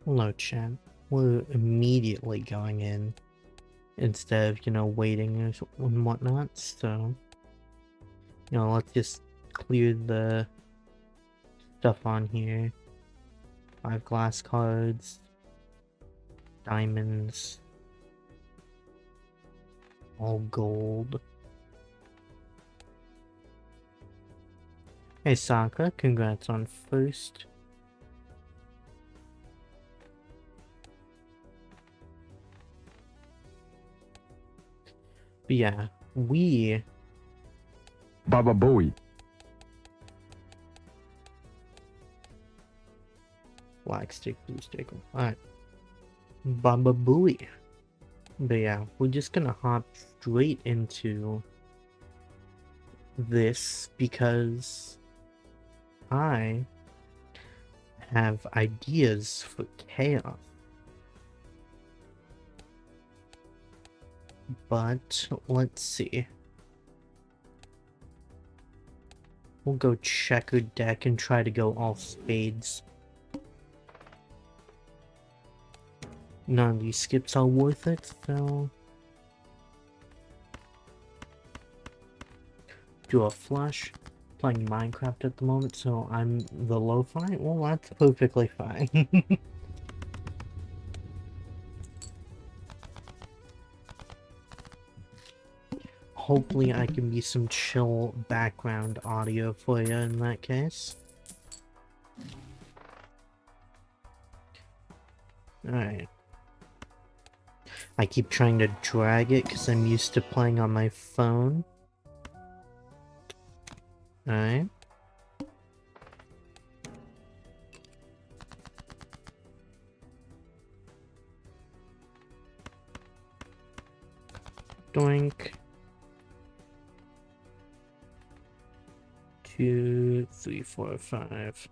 Hello, chat. We're immediately going in instead of, waiting and whatnot, so, let's just clear the stuff on here. 5 glass cards, diamonds, all gold. Hey, Saka, congrats on first. But yeah, we... Baba Bowie. Black stick, blue stick. Alright. Baba Booey. But yeah, we're just gonna hop straight into this because I have ideas for chaos. But let's see. We'll go checkered deck and try to go all spades. None of these skips are worth it, so... Do a flush. Playing Minecraft at the moment, so I'm the lo-fi? Well, that's perfectly fine. Hopefully I can be some chill background audio for you in that case. Alright. I keep trying to drag it because I'm used to playing on my phone. Alright. Doink. 2, 3, 4, 5.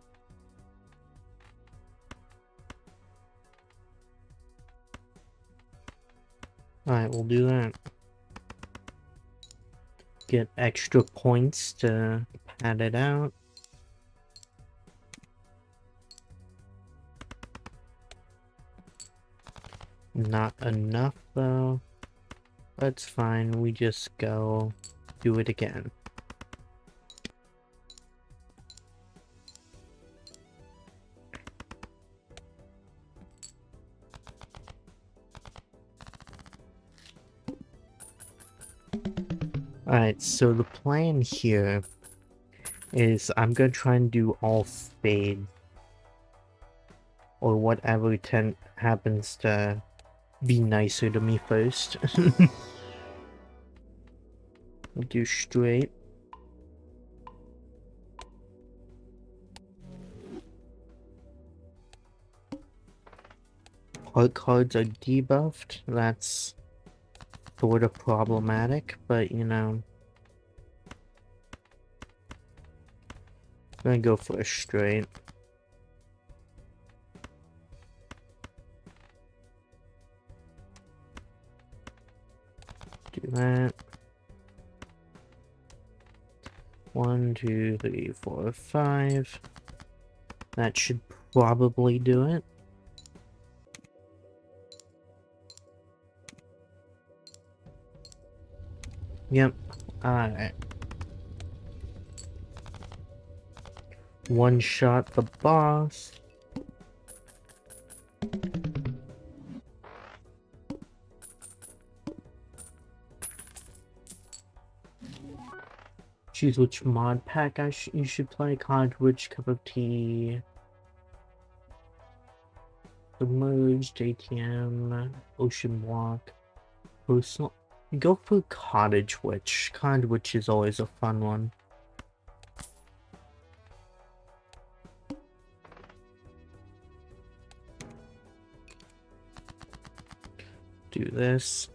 Alright, we'll do that. Get extra points to pad it out. Not enough though. That's fine, we just go do it again. Alright, so the plan here is I'm gonna try and do all spades. Or whatever happens to be nicer to me first. We'll do straight. Heart cards are debuffed. That's sort of problematic, but I'm gonna go for a straight. Do that. 1, 2, 3, 4, 5. That should probably do it. Yep. Alright. One shot the boss. Choose which mod pack you should play. Cod, which cup of tea. Submerged, ATM, Ocean Walk, Personal. Go for Cottage Witch. Cottage Witch is always a fun one. Do this.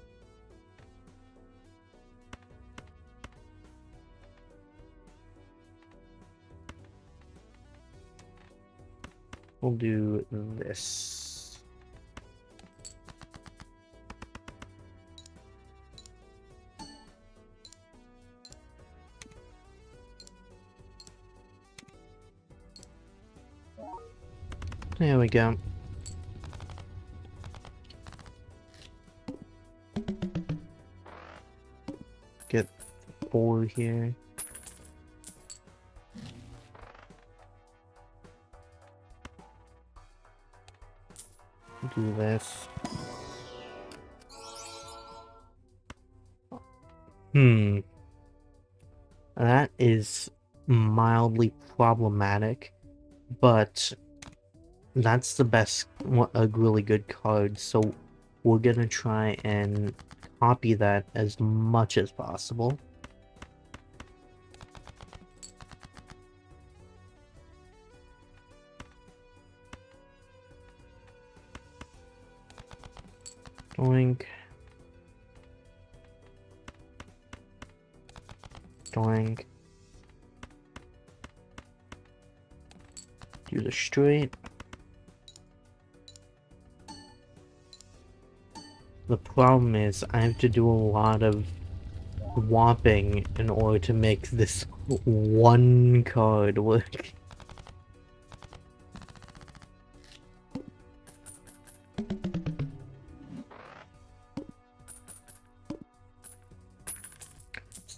We'll do this. There we go. 4 here. Do this. That is mildly problematic, but that's the best, a really good card, so we're gonna try and copy that as much as possible. Doink. Doink. Do the straight. The problem is I have to do a lot of swapping in order to make this one card work.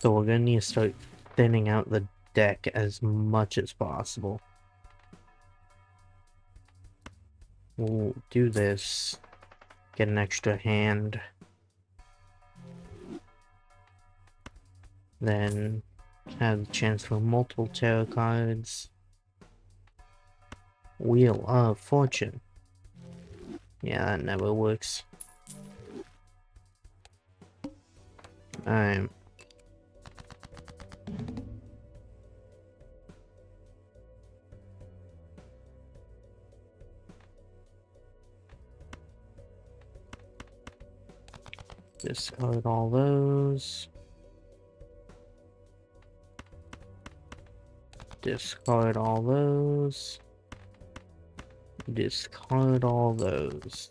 So we're gonna need to start thinning out the deck as much as possible. We'll do this. Get an extra hand. Then have the chance for multiple tarot cards. Wheel of Fortune. Yeah, that never works. Alright. Discard all those. Discard all those. Discard all those.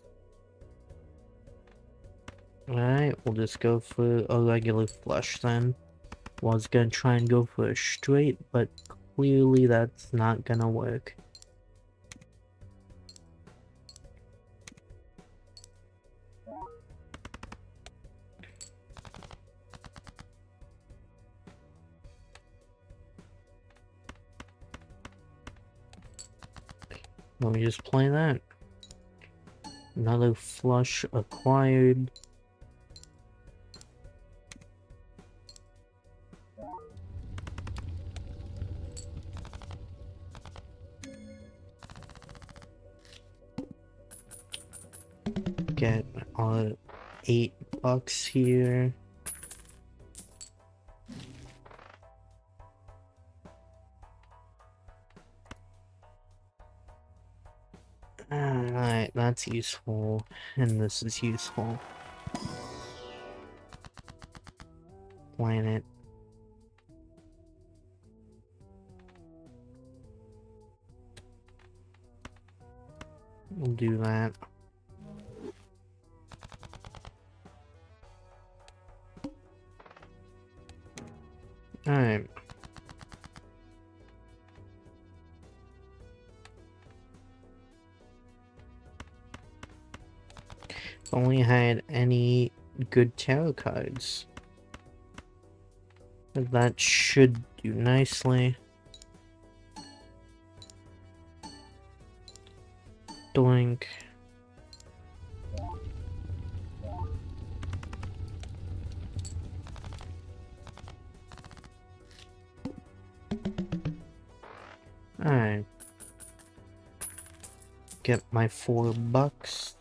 Alright, we'll just go for a regular flush then. Was gonna try and go for a straight, but clearly that's not gonna work. Let me just play that. Another flush acquired. Get our $8 here. Alright, that's useful, and this is useful. Planet. We'll do that. Alright. If only I had any good tarot cards. That should do nicely. Doink. Alright. Get my $4.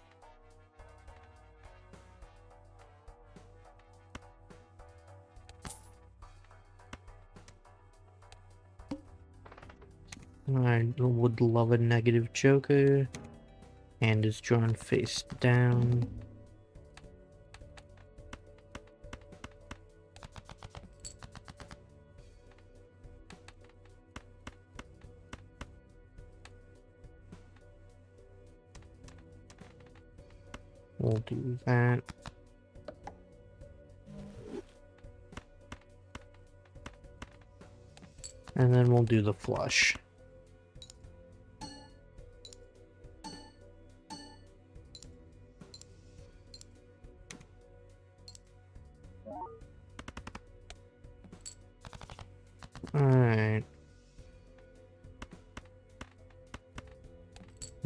I would love a negative joker. Hand is drawn face down. We'll do that. And then we'll do the flush.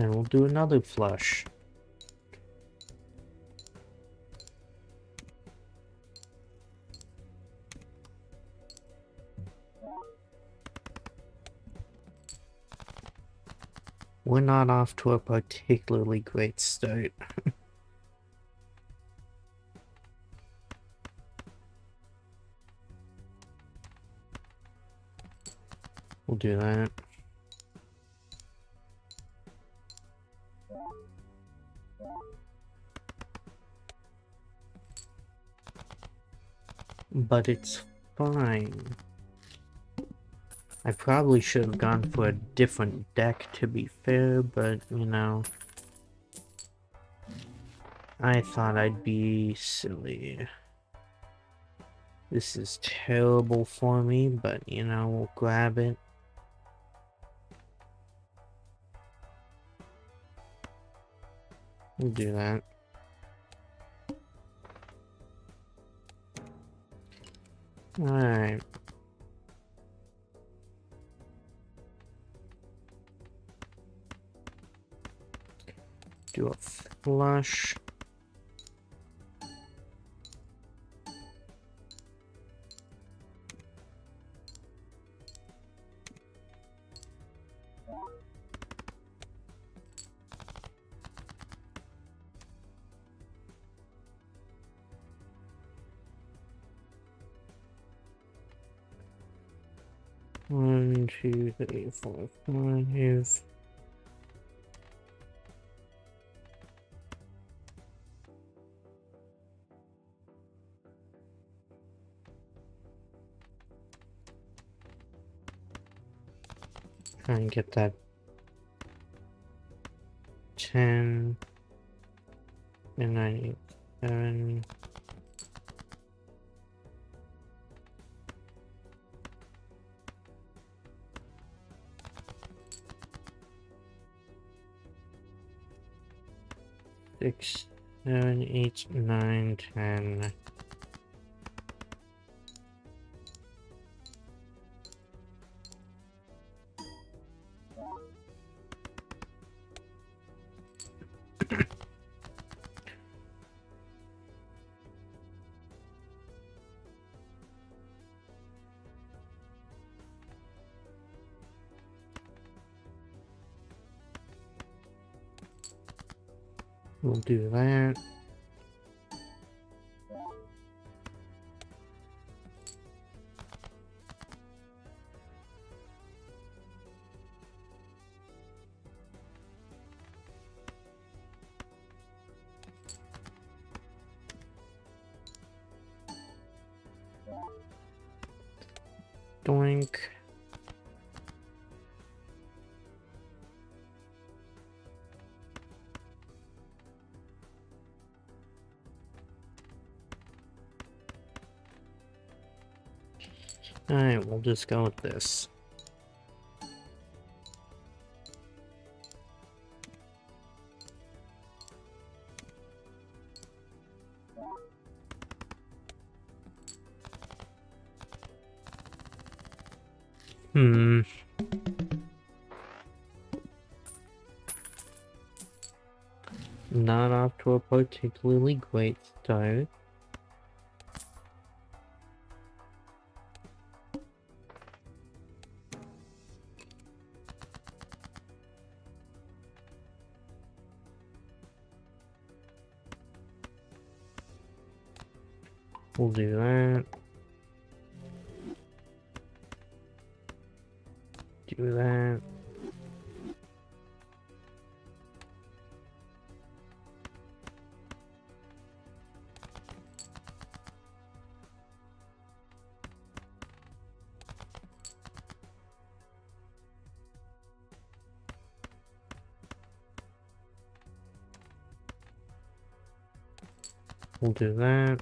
Then we'll do another flush. We're not off to a particularly great start. We'll do that. But it's fine. I probably should have gone for a different deck, to be fair, but, you know, I thought I'd be silly. This is terrible for me, but, you know, we'll grab it. We'll do that. Alright. Do a flush. One, two, three, four, five. Try and get that 10 and 97. Six, 7, 8, 9, 10. We'll do that. Doink. Alright, we'll just go with this. Not off to a particularly great start. We'll do that. Do that. We'll do that.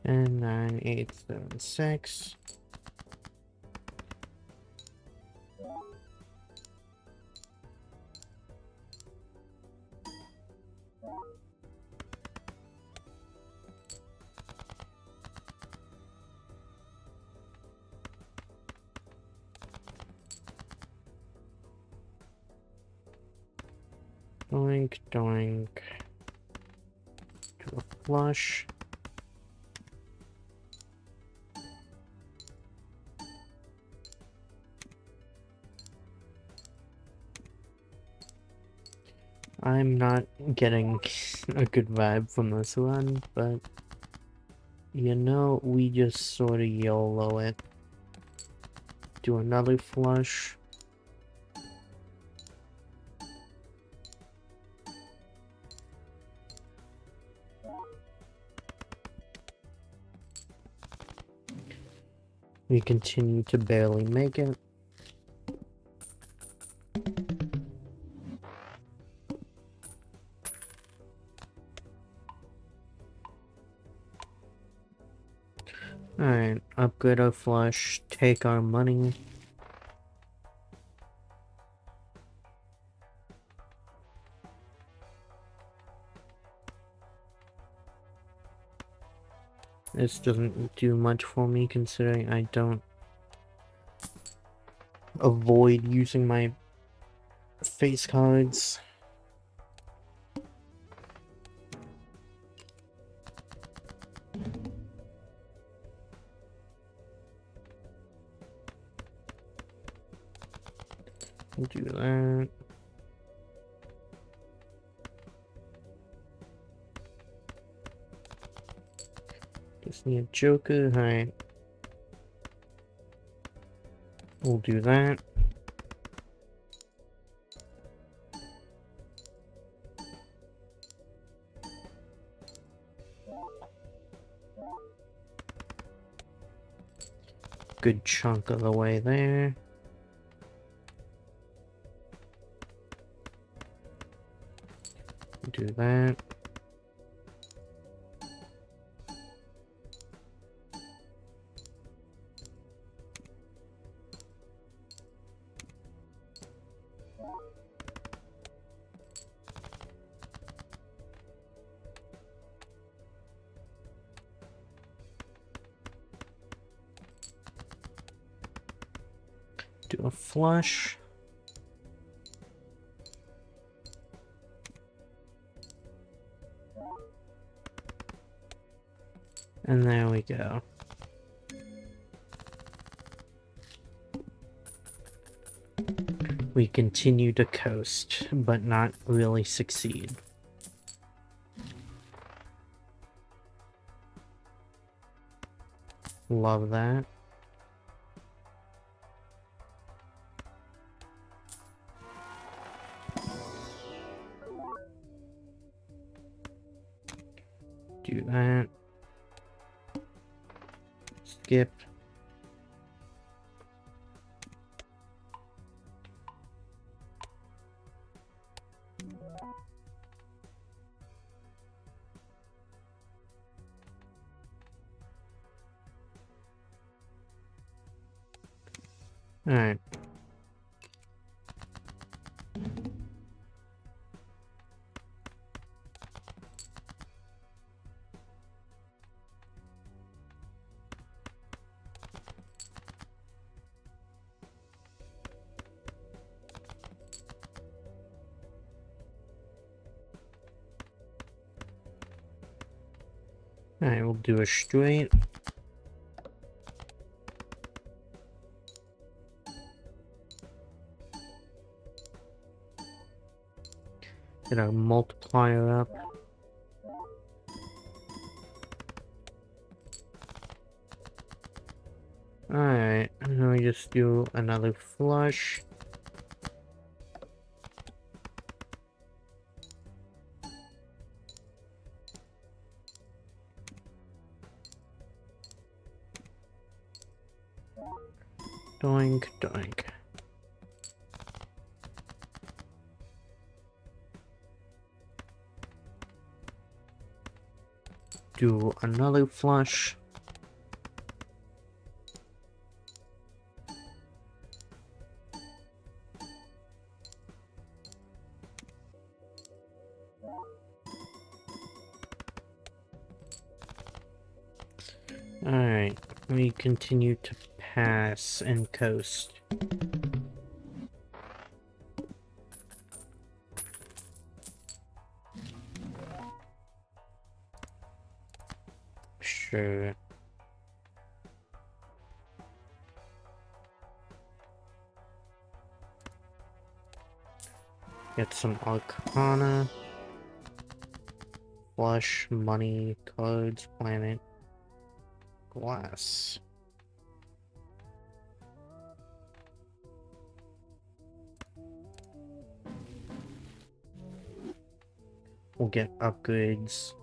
And 9, 8, 7, 6. Doink, doink. Do a flush. I'm not getting a good vibe from this one, but you know, we just sort of YOLO it. Do another flush. We continue to barely make it. Alright, upgrade our flush, take our money. This doesn't do much for me considering I don't avoid using my face cards. We'll do that. Just need a Joker, alright. We'll do that. Good chunk of the way there. Do that. Do a flush. And there we go. We continue to coast, but not really succeed. Love that. Do that. Skip. Alright. Alright, we'll do a straight. Get our multiplier up. Alright, and then we just do another flush. Doink, doink. Do another flush. Alright, we continue to pass and coast. Sure. Get some Arcana. Flush, money, cards, planet, glass. We'll get upgrades.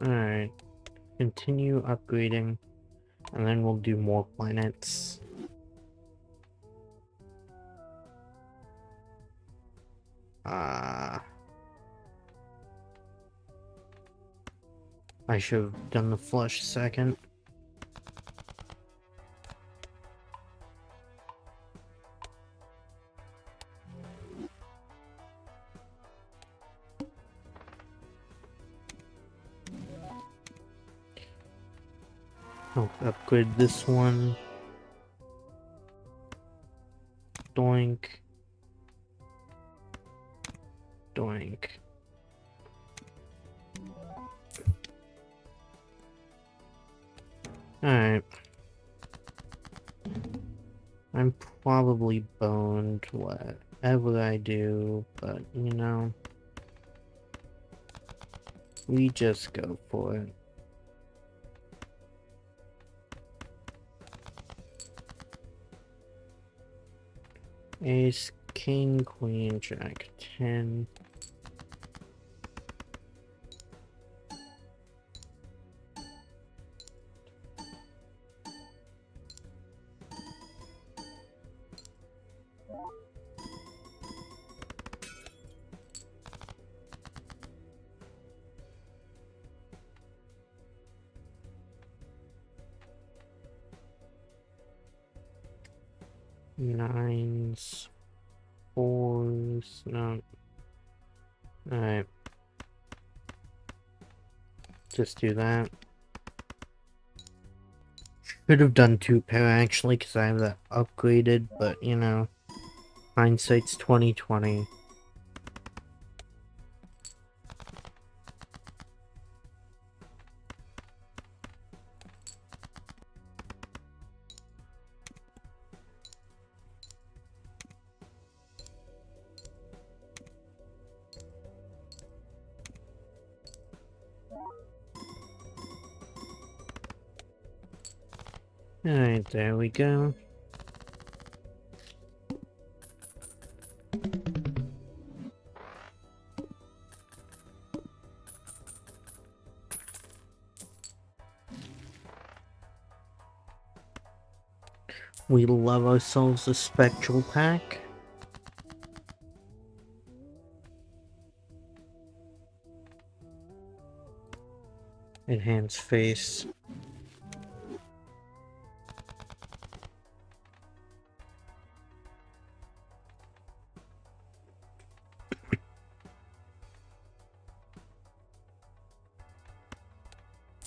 Alright. Continue upgrading. And then we'll do more planets. I should have done the flush second. I'll upgrade this one. Doink. Doink. Alright. I'm probably boned whatever I do, but you know, we just go for it. Ace, king, queen, jack, 10. Nines, fours, no. Alright. Just do that. Should have done 2 pair actually, because I have that upgraded, but you know, hindsight's 20/20. Alright, there we go. We love ourselves a spectral pack. Enhance face.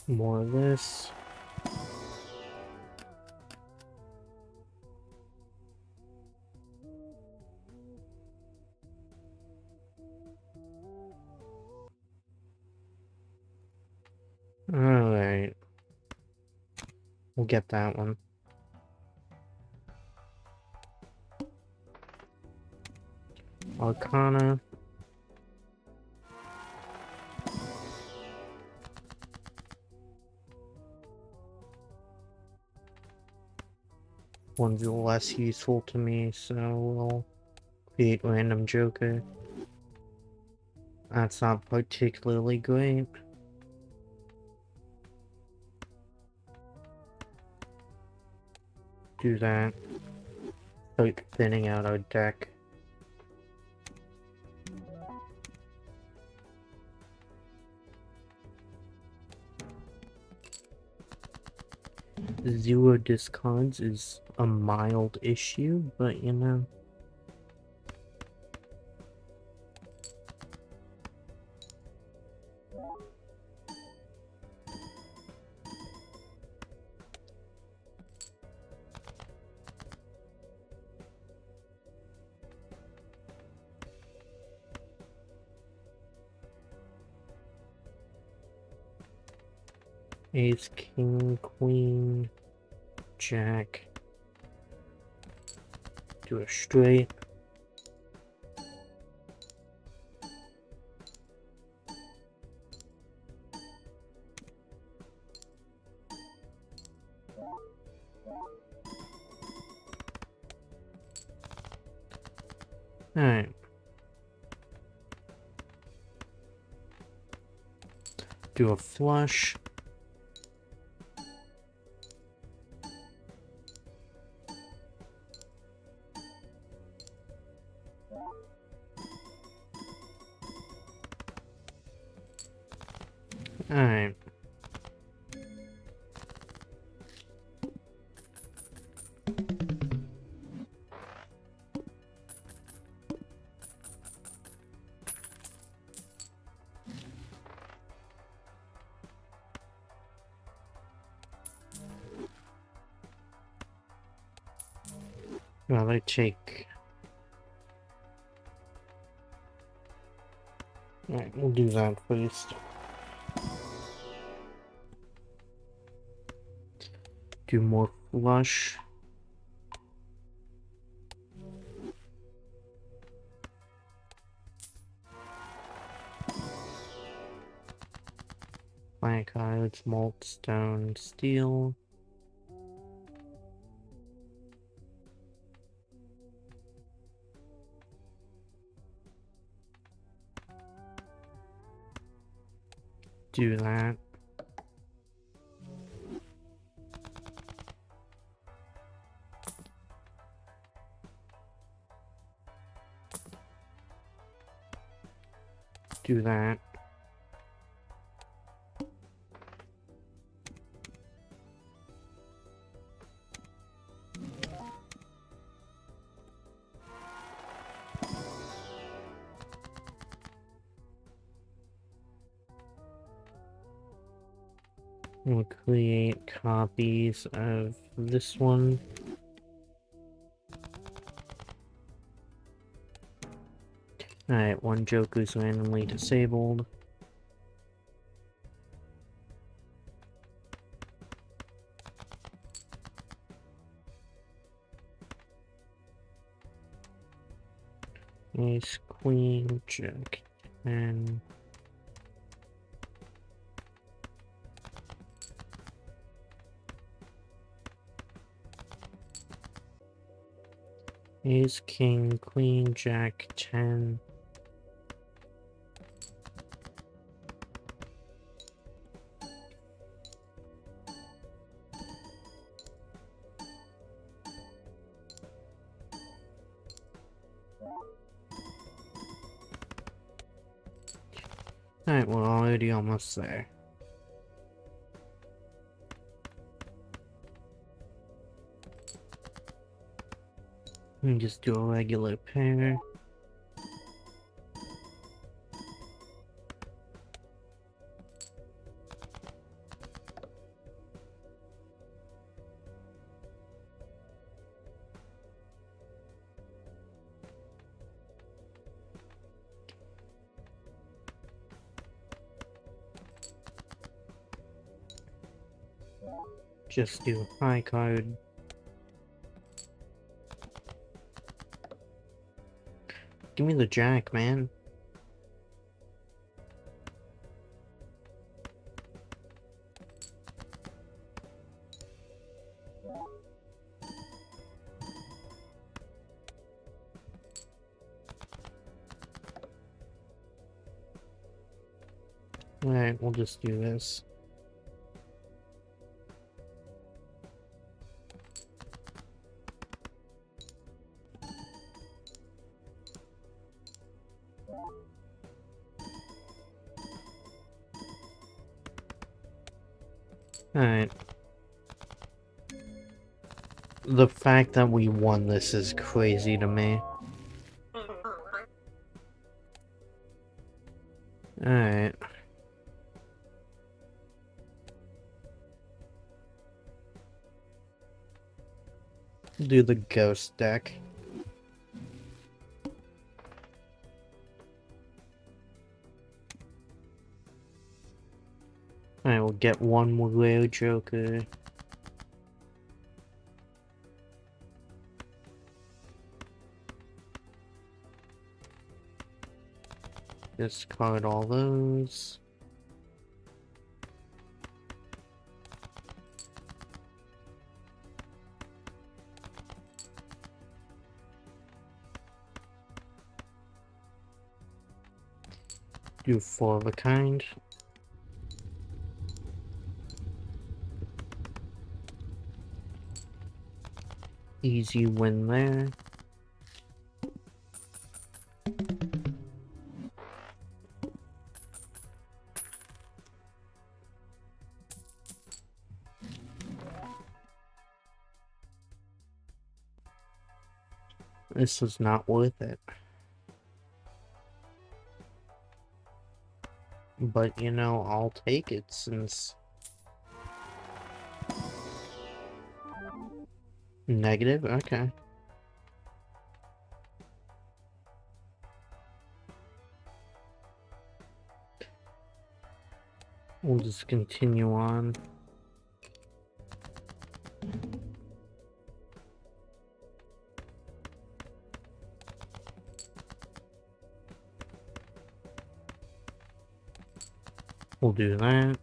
More of this. Alright. We'll get that one. Arcana. One's less useful to me, so we'll create random joker. That's not particularly great. Do that. Start thinning out our deck. Zero discards is a mild issue, but you know. Ace, king, queen, jack. Do a straight. Alright. Do a flush. Alright. Well, I take... Alright, we'll do that first. Do more flush. Black cards, malt, stone, steel. Do that. Do that. We'll create copies of this one. Alright, one Joker's randomly disabled. Ace, queen, jack, 10. Ace, king, queen, jack, 10. Alright, we're already almost there. And just do a regular pair. Just do high card. Give me the jack, man. Alright, we'll just do this. Alright. The fact that we won this is crazy to me. Alright. Do the ghost deck. Alright, we'll get one more rare Joker. Discard all those. Do 4 of a kind. Easy win there. This is not worth it. But, you know, I'll take it since... Negative? Okay. We'll just continue on. We'll do that.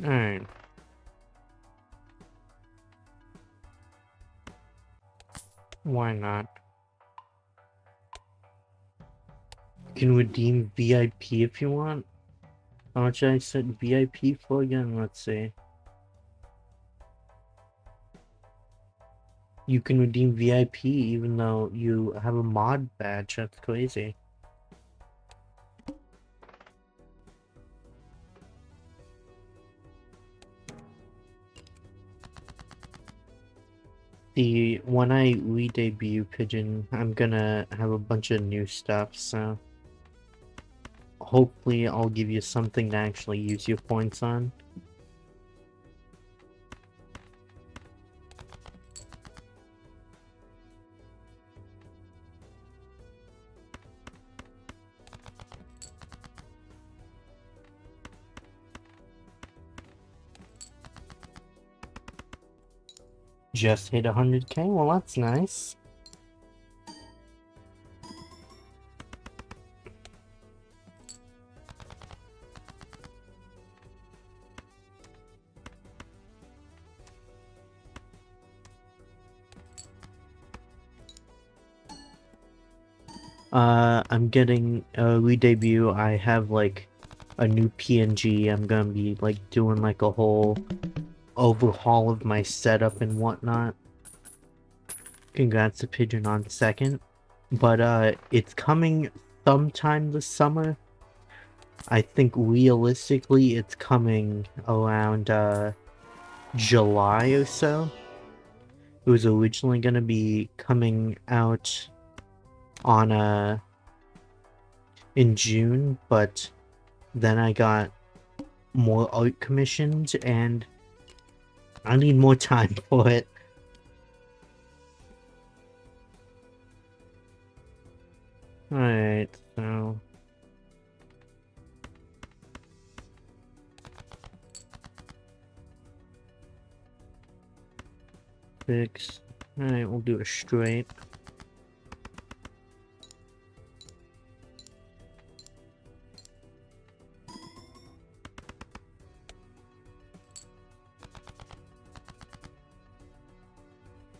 Alright. Why not? You can redeem VIP if you want. How much I said VIP for again? Let's see. You can redeem VIP even though you have a mod badge. That's crazy. When I re-debut Pigeon, I'm gonna have a bunch of new stuff, so hopefully I'll give you something to actually use your points on. Just hit 100k, well that's nice. I'm getting a re-debut. I have like a new PNG. I'm gonna be like doing like a whole overhaul of my setup and whatnot. Congrats to Pigeon on second. But it's coming sometime this summer. I think realistically it's coming around July or so. It was originally gonna be coming out on in June, but then I got more art commissions and I need more time for it. Alright, so... Six. Alright, we'll do a straight.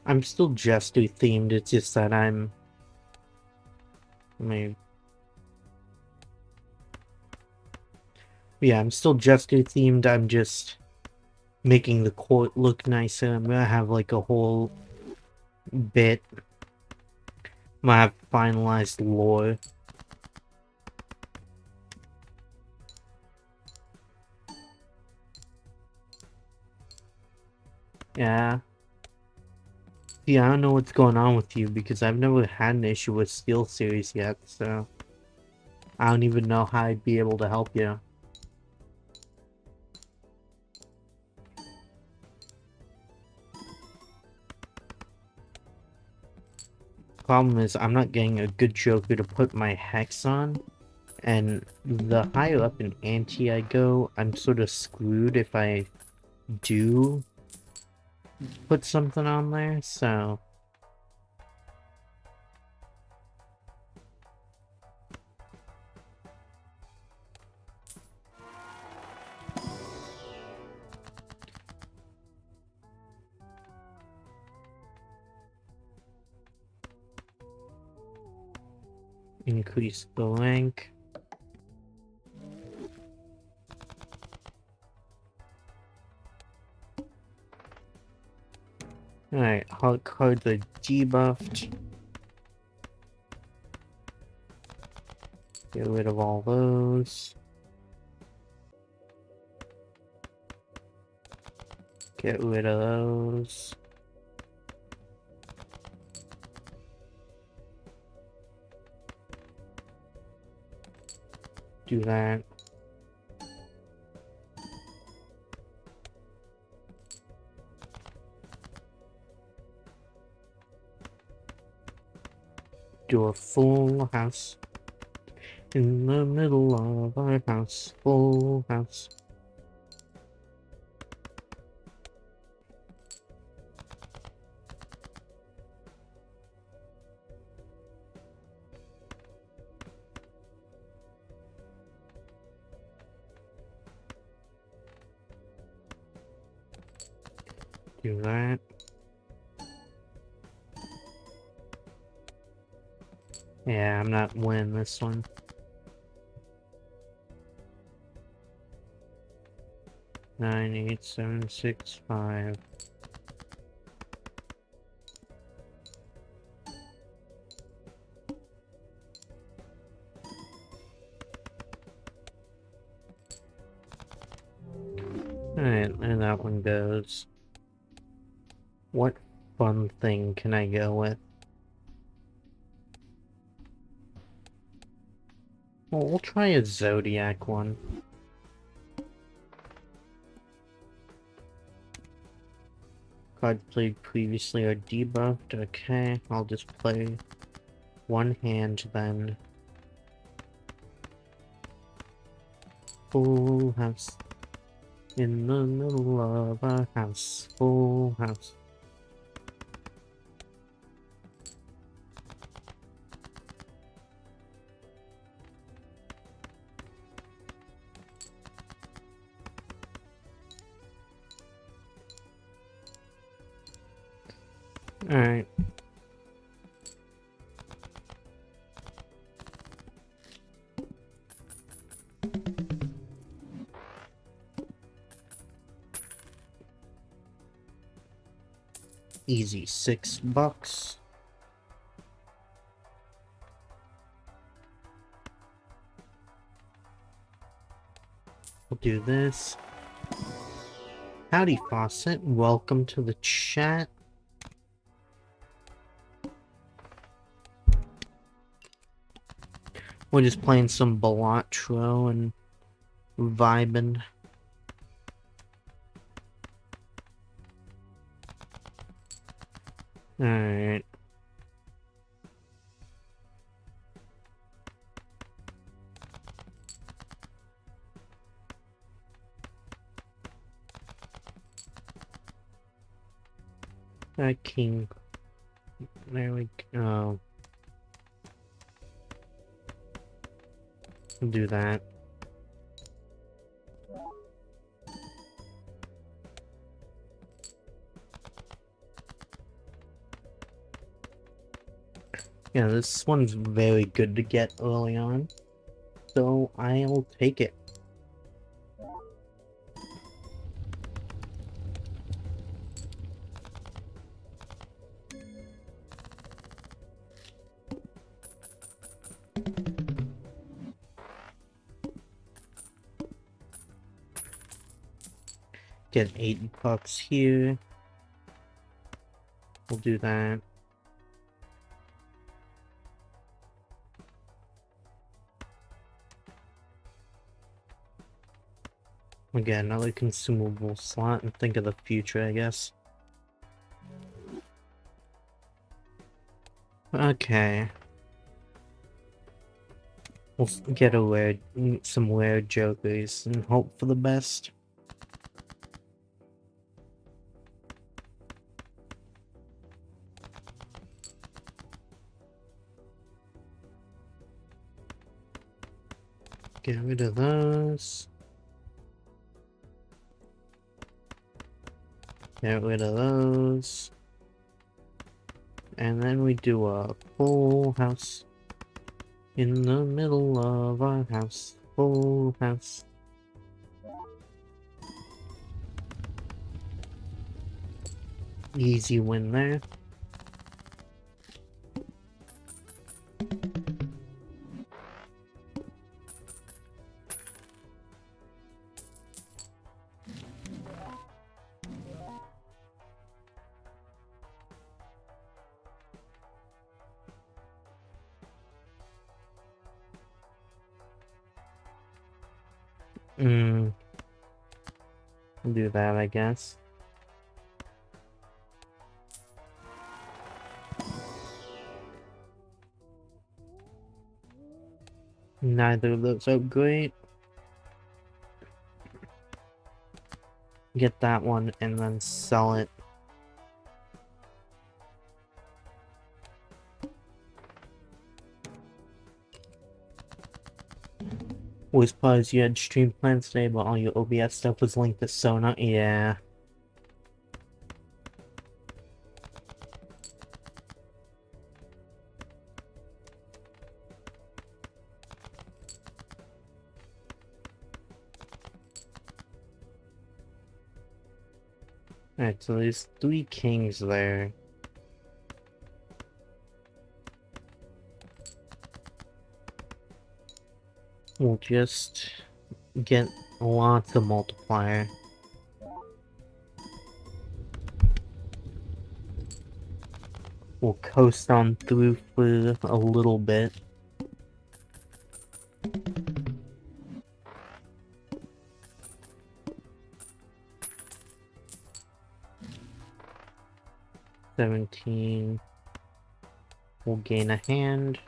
I'm still Jester themed, it's just that I'm... Yeah, I'm still Jester themed, I'm just making the court look nicer. I'm gonna have like a whole bit. I'm gonna have finalized lore. Yeah. Yeah, I don't know what's going on with you because I've never had an issue with Steel Series yet, so I don't even know how I'd be able to help you. Problem is, I'm not getting a good Joker to put my hex on, and the higher up in ante I go, I'm sort of screwed if I do put something on there, so... Increase the rank. Alright, hard cards are debuffed. Get rid of all those. Get rid of those. Do that. Do a full house. In the middle of our house. Full house. Do that. Yeah, I'm not winning this one. Nine, 8, 7, 6, 5. Alright, and that one goes. What fun thing can I go with? Well, we'll try a Zodiac one. Cards played previously are debuffed. Okay, I'll just play one hand then. Full house. In the middle of our house. Full house. Alright. Easy, $6. We'll do this. Howdy, Fawcett. Welcome to the chat. We're just playing some Balatro and vibing. Alright. King. There we go. We'll do that. Yeah, this one's very good to get early on, so I'll take it. Get $8 here. We'll do that. Again, another consumable slot and think of the future, I guess. Okay. We'll get some rare jokers and hope for the best. Get rid of those. Get rid of those. And then we do a full house. In the middle of our house. Full house. Easy win there. We'll do that, I guess. Neither of those are great. Get that one and then sell it. Was surprised you had stream plans today, but all your OBS stuff was linked to Sona. Yeah. Alright, so there's 3 kings there. We'll just get lots of multiplier. We'll coast on through for a little bit. $17. We'll gain a hand.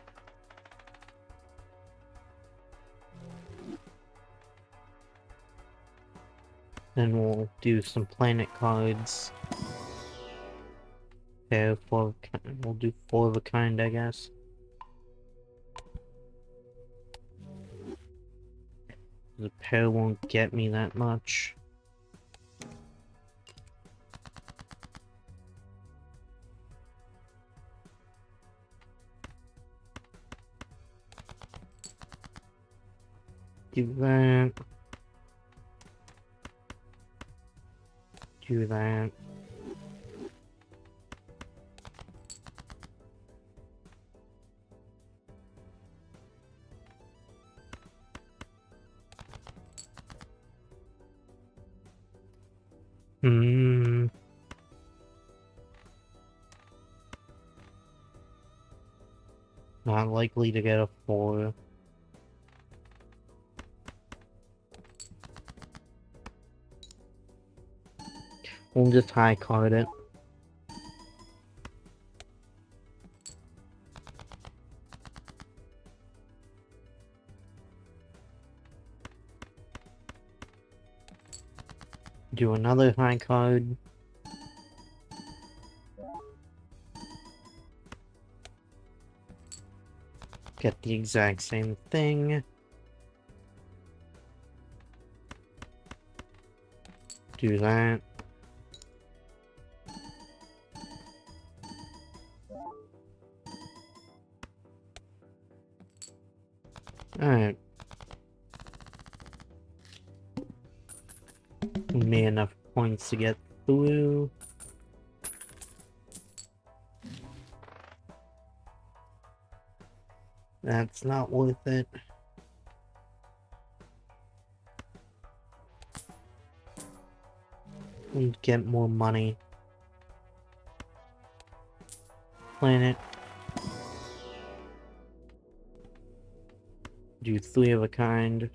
Then we'll do some planet cards. Okay, we'll do 4 of a kind, I guess. The pair won't get me that much. Do that. Do that. Not likely to get a 4. We'll just high card it. Do another high card. Get the exact same thing. Do that. Alright. Made enough points to get through. That's not worth it. And get more money. planet. Do 3 of a kind.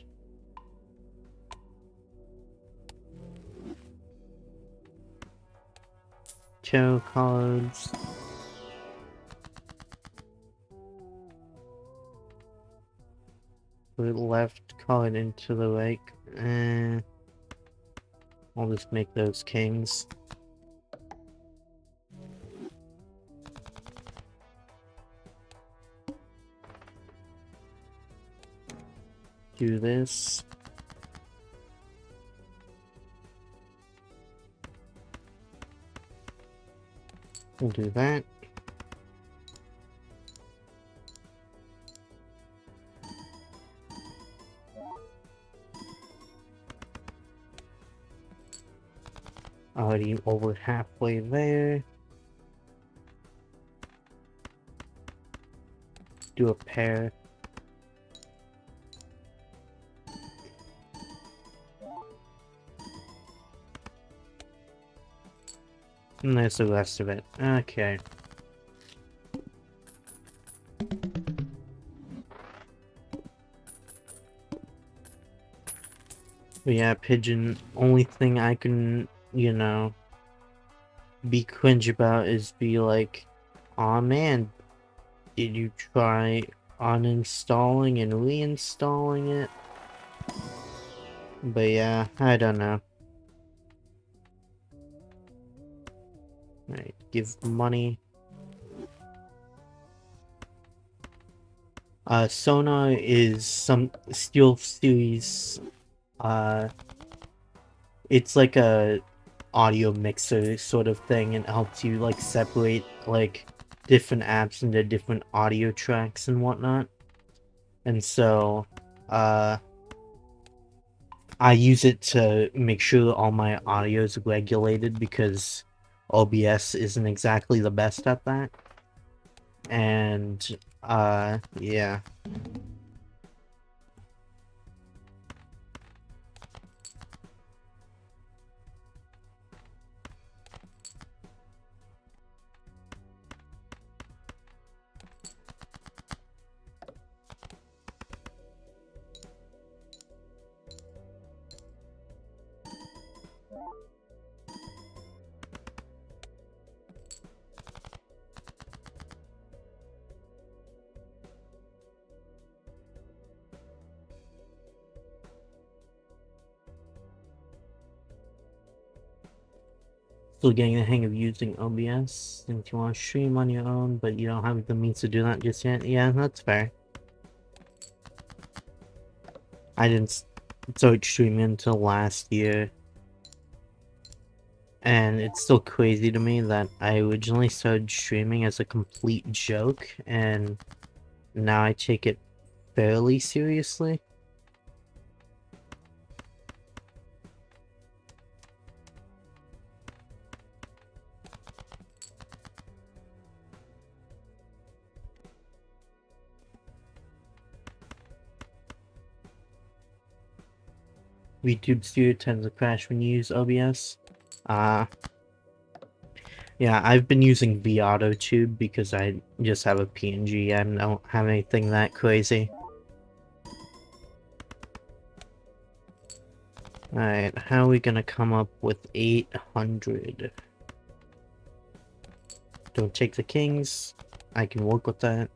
Tarot cards. Put left card into the lake. I'll just make those kings. Do this. We'll do that. Already over halfway there. Do a pair. And there's the rest of it. Okay. But yeah, pigeon, only thing I can, you know, be cringe about is be like, aw man, did you try uninstalling and reinstalling it? But yeah, I don't know. Alright, give money. Sonar is some Steel Series, it's like a audio mixer sort of thing, and helps you like separate like different apps into different audio tracks and whatnot. And so, I use it to make sure all my audio is regulated because OBS isn't exactly the best at that. And, yeah. Still getting the hang of using OBS since you want to stream on your own, but you don't have the means to do that just yet. Yeah, that's fair. I didn't start streaming until last year. And it's still crazy to me that I originally started streaming as a complete joke, and now I take it fairly seriously. YouTube Studio tends to crash when you use OBS. Yeah, I've been using VAutoTube because I just have a PNG. I don't have anything that crazy. Alright, how are we gonna come up with 800? Don't take the kings. I can work with that.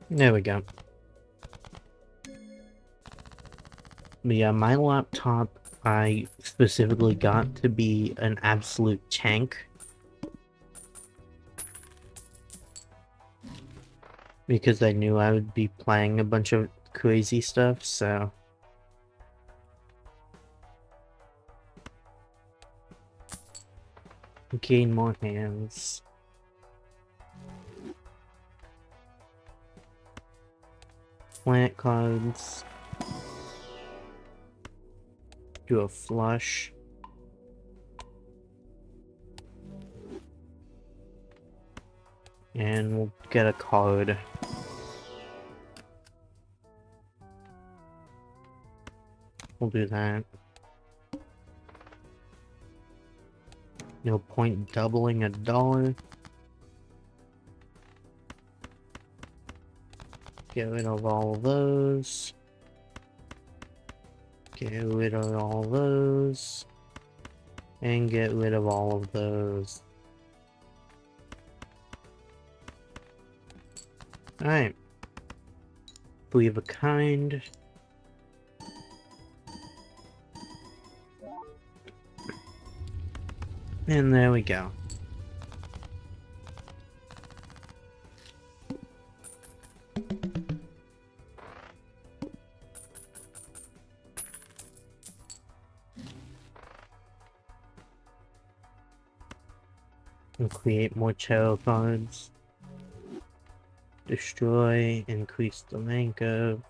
There we go. But yeah, my laptop I specifically got to be an absolute tank. Because I knew I would be playing a bunch of crazy stuff, so... Gain more hands. Plant cards. Do a flush. And we'll get a card. We'll do that. No point doubling $1. Get rid of all of those. Get rid of all those. And get rid of all of those. Alright. Three of a kind. And there we go. And create more tarot cards. Destroy, increase the mango.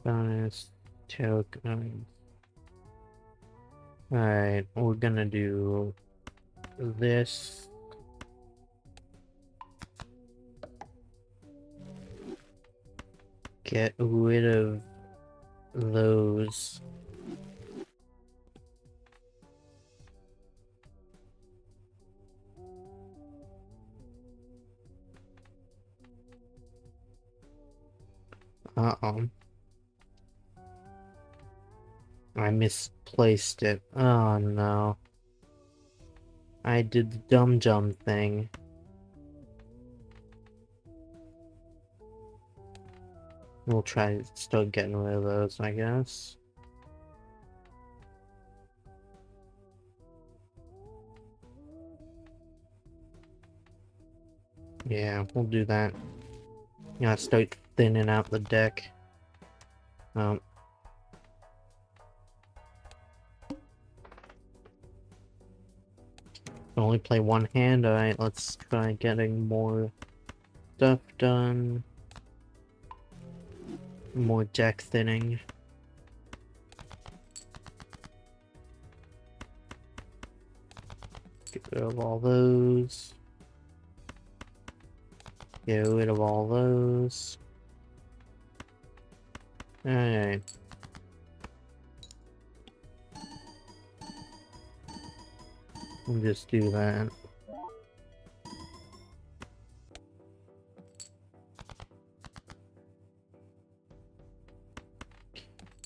Bonus, tarot cards. Alright, we're gonna do this. Get rid of those. Uh-oh. I misplaced it. Oh no. I did the dumb thing. We'll try to start getting rid of those, I guess. Yeah, we'll do that. Yeah, start thinning out the deck. Only play one hand. Alright, let's try getting more stuff done. More deck thinning. Get rid of all those. Get rid of all those. Alright. We'll just do that.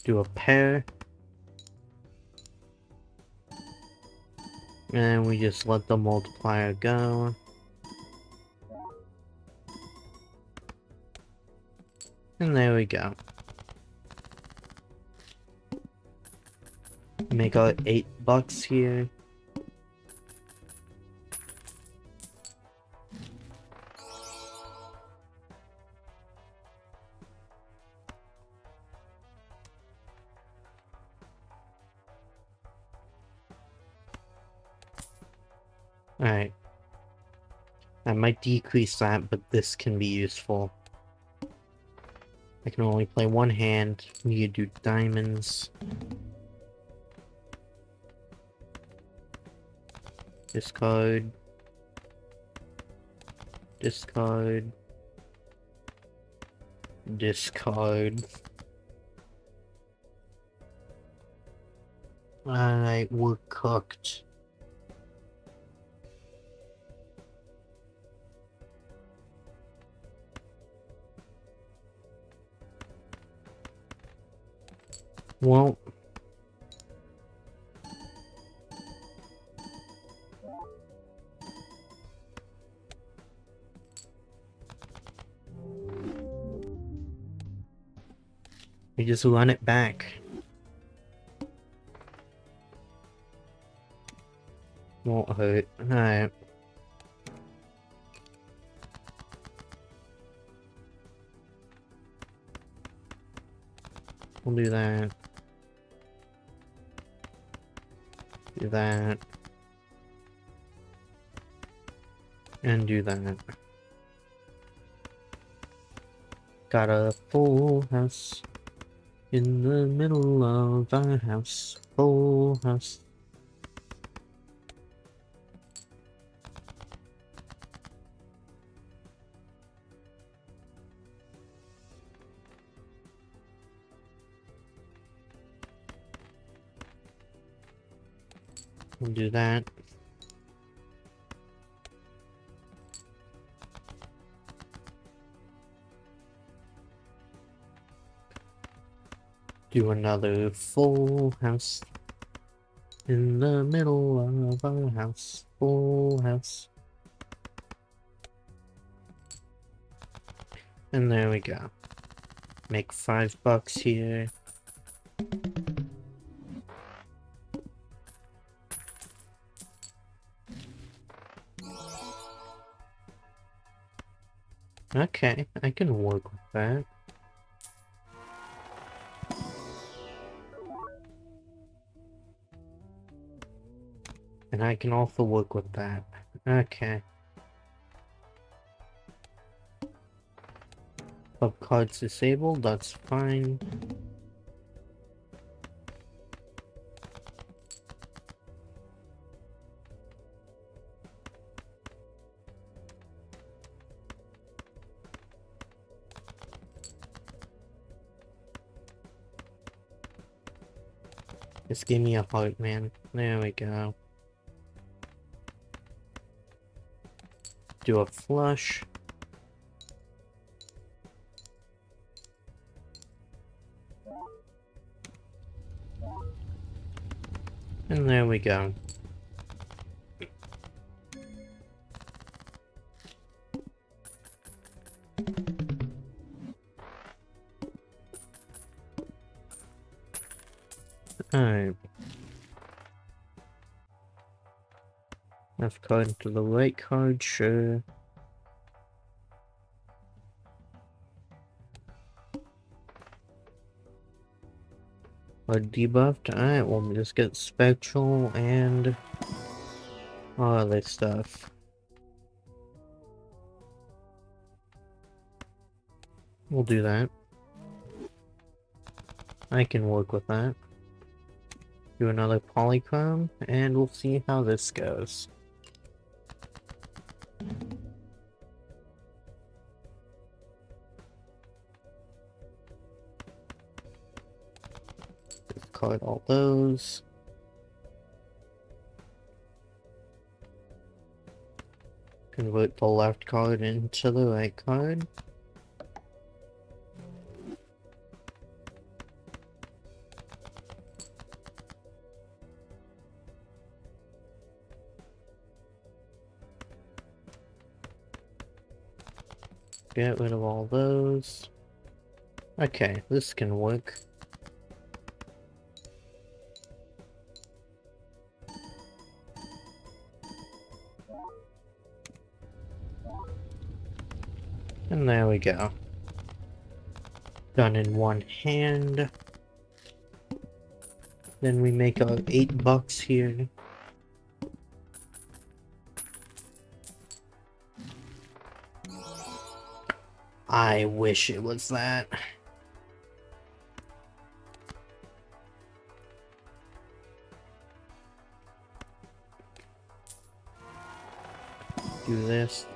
Do a pair. And we just let the multiplier go. And there we go. Make our $8 here. Alright. I might decrease that, but this can be useful. I can only play one hand. You do diamonds. Discard. Discard. Discard. Alright, we're cooked. Well, we just run it back. Won't hurt. Alright. We'll do that. Do that. And do that. Got a full house in the middle of our house. Full house. We'll do that. Do another full house. In the middle of our house. Full house. And there we go. Make $5 here. Okay, I can work with that. And I can also work with that. Okay. Club cards disabled, that's fine. Just give me a heart, man. There we go. Do a flush. And there we go. Alright. Left card to the right card, sure. Or debuffed. Alright, we'll just get spectral and all other stuff. We'll do that. I can work with that. Do another polychrome, and we'll see how this goes. Discard all those. Convert the left card into the right card. Get rid of all those. Okay, this can work. And there we go. Done in one hand. Then we make our $8 here. I wish it was that. Do this.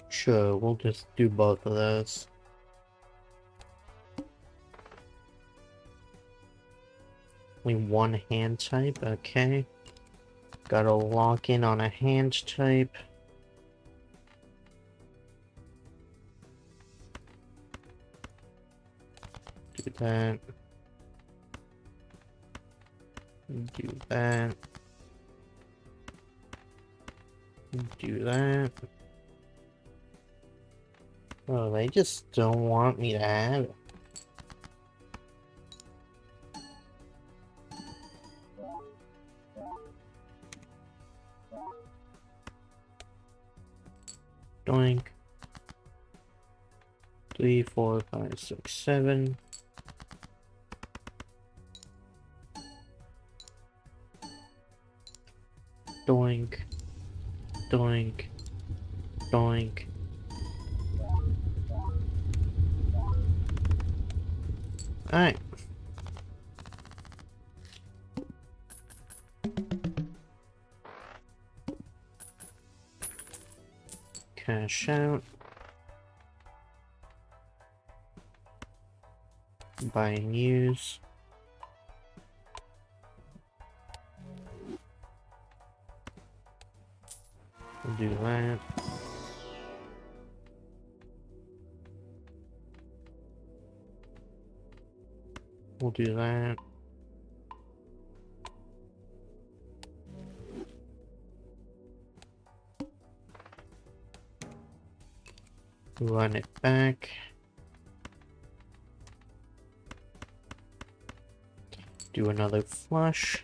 Sure, we'll just do both of those. Only one hand type, okay. Gotta lock in on a hand type. Do that. Do that. Do that. Oh, they just don't want me to have it. Doink. 3, 4, 5, 6, 7. Doink. Doink. Doink. Alright. Cash out. Buy and use. We'll do that. We'll do that. Run it back. Do another flush.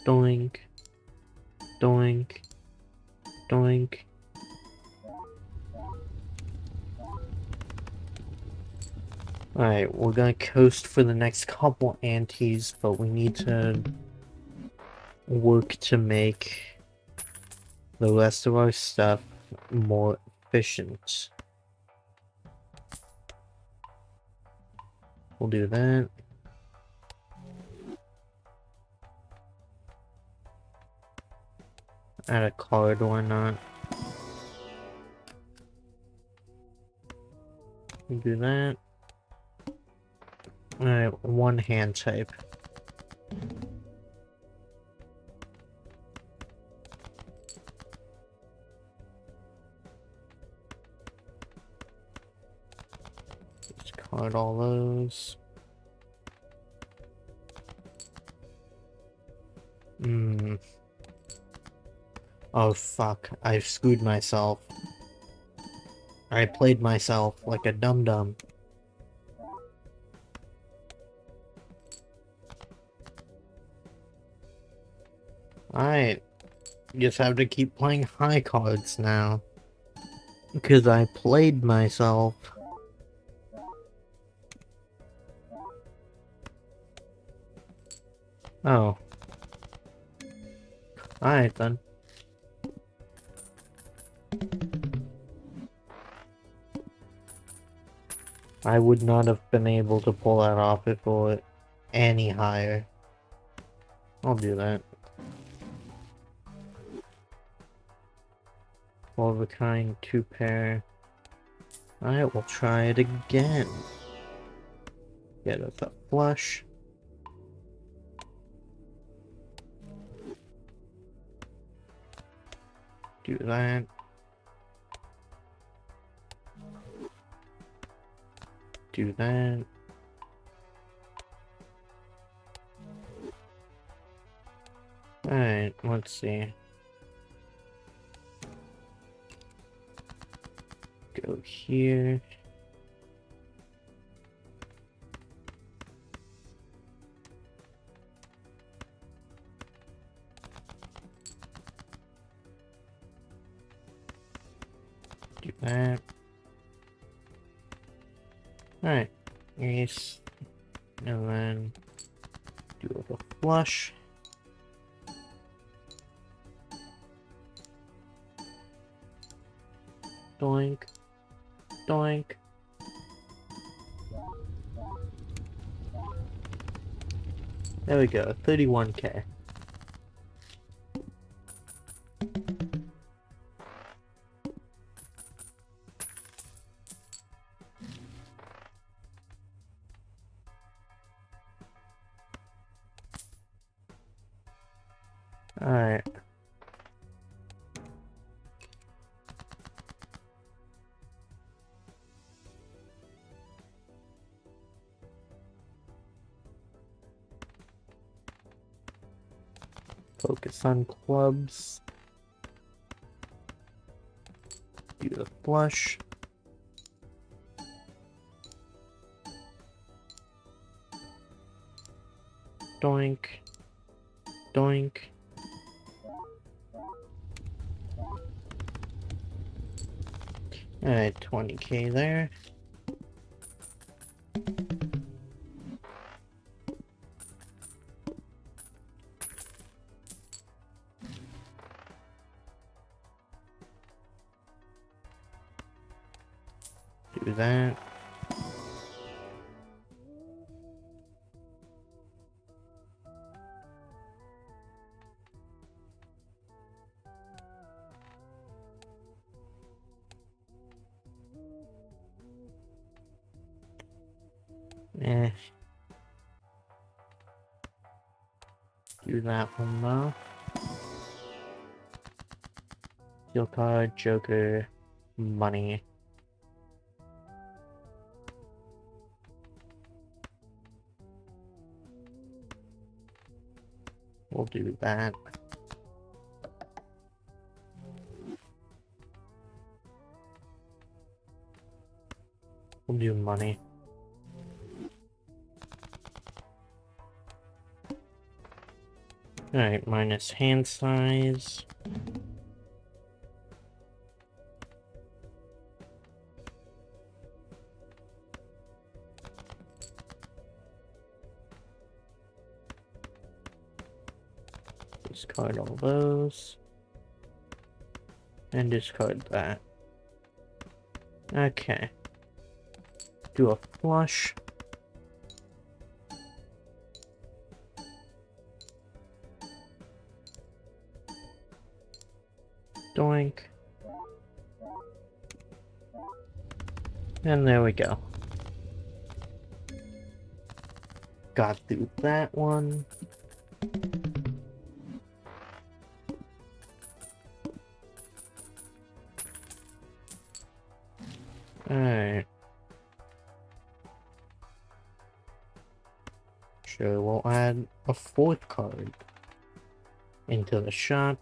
Doink. Doink. Doink. Alright, we're gonna coast for the next couple antes, but we need to work to make the rest of our stuff more efficient. We'll do that. Add a card, why not? We'll do that. Alright, one hand type. Discard all those. Oh fuck, I've screwed myself. I played myself like a dum-dum. Alright. Just have to keep playing high cards now. Because I played myself. Oh. Alright then. I would not have been able to pull that off if it were any higher. I'll do that. 12 of a kind, 2 pair. Alright, we'll try it again. Get us a flush. Do that. Do that. Alright, let's see. Go here. Do that. Alright, ace. And then do a little flush. Doink. Doink. There we go, 31k. Alright. Focus on clubs. Do the flush. Doink. Doink. Alright, 20k there. Do that. Do that one though. Steel card, Joker, money. We'll do that. We'll do money. Alright, minus hand size. Discard all those. And discard that. Okay. Do a flush. Doink. And there we go. Got through that one. Alright. Sure, we'll add a fourth card into the shop.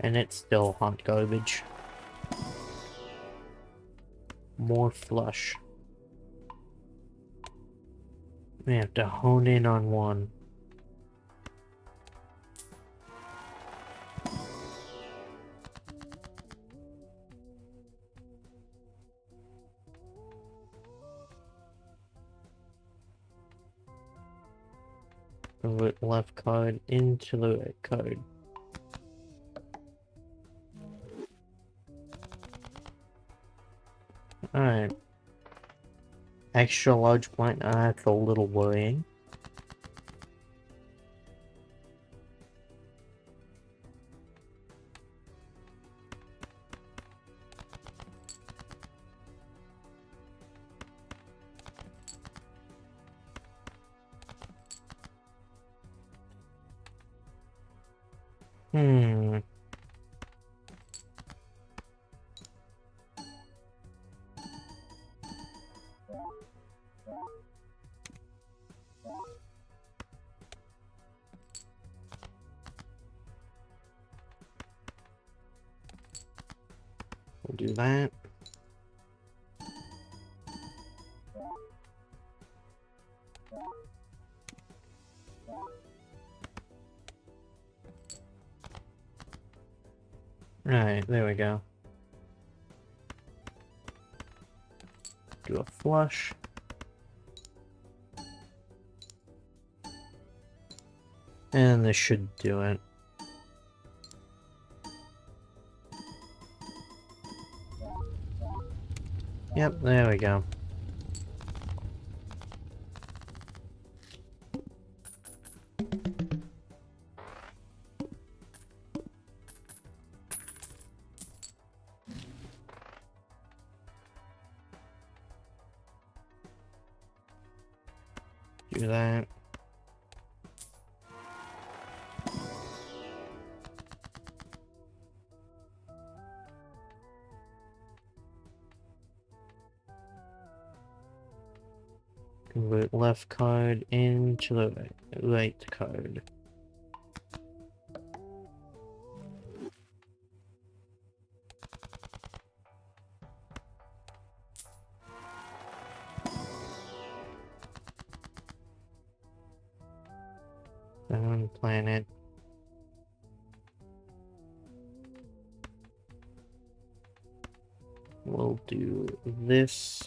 And it's still hot garbage. More flush. We have to hone in on one. Convert left card into the right card. Alright. Extra large blind. That's a little worrying. Hmm. We'll do that. Right, there we go. Do a flush. And this should do it. Yep, there we go. Do that. Convert left card into the right card. Planet. We'll do this.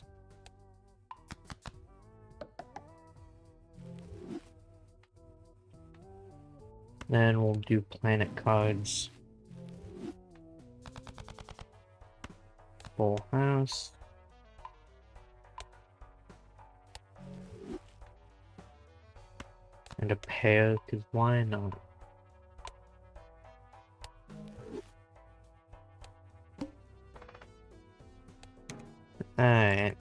Then we'll do planet cards. Full house. And a pair, because why not? Alright.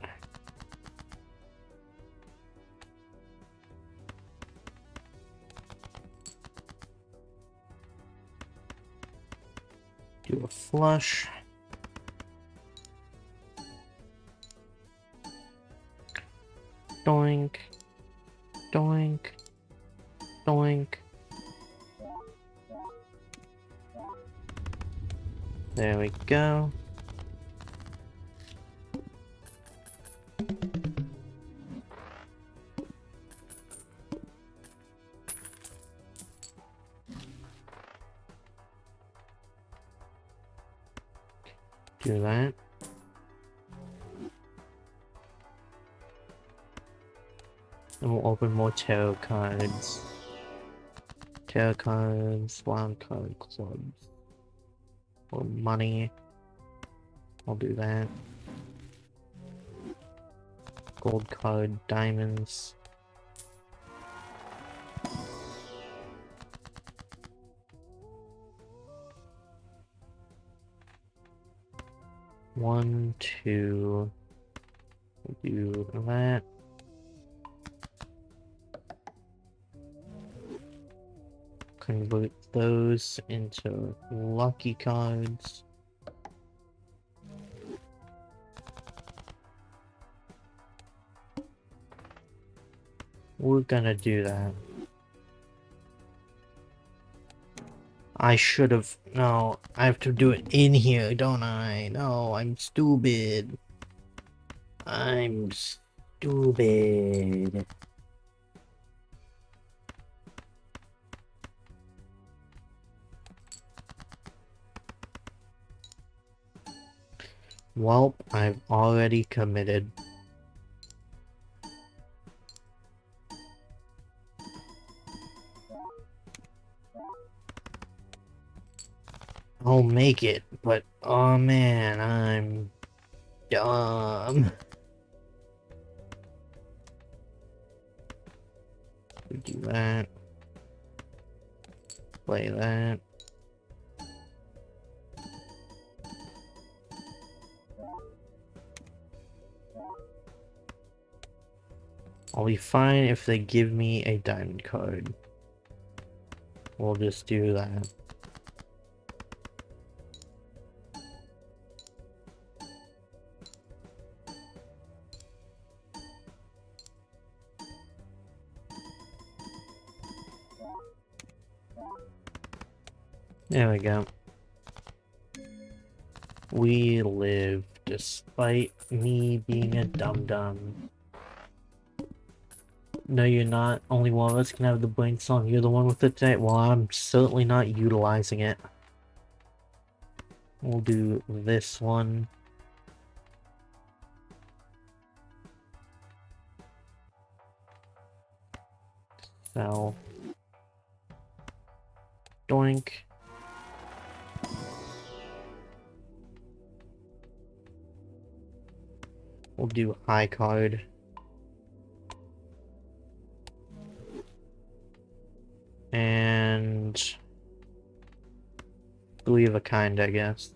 Do a flush. Doink. Doink. Doink. There we go. Do that. And we'll open more tarot cards. Tarot cards, wild card clubs. Or money. I'll do that. Gold card, diamonds. One, two. We'll do that. Convert those into lucky cards. We're gonna do that. I should have. No, I have to do it in here, don't I? No, I'm stupid. I'm stupid. Well, I've already committed. I'll make it, but oh man, I'm dumb. We do that. Play that. I'll be fine if they give me a diamond card. We'll just do that. There we go. We live despite me being a dum-dum. No, you're not. Only one of us can have the brain song. You're the one with the tape. Well, I'm certainly not utilizing it. We'll do this one. Sell. Doink. We'll do high card. And three of a kind, I guess.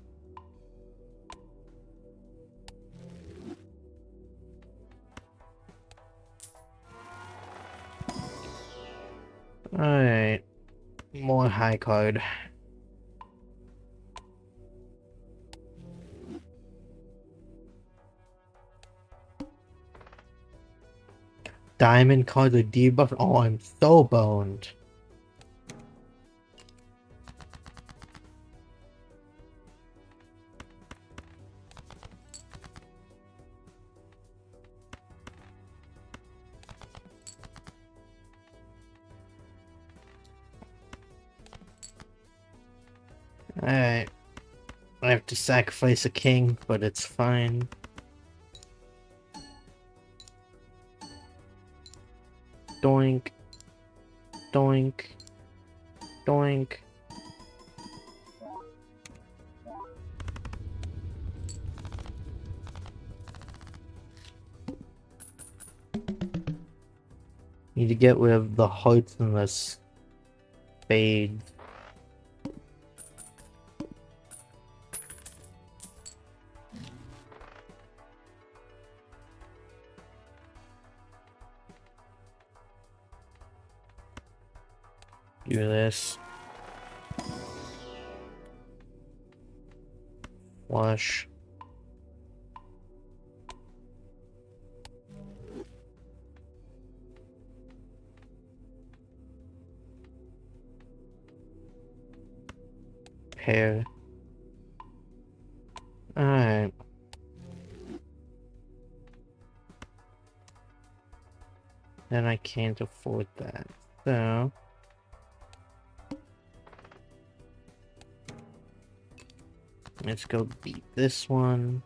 Alright. More high card. Diamond card, the debuff. Oh, I'm so boned. Alright. I have to sacrifice a king, but it's fine. Doink. Doink. Doink. Need to get rid of the hearts and the spades. Do this. flush. Pair. Alright. Then I can't afford that. So let's go beat this one.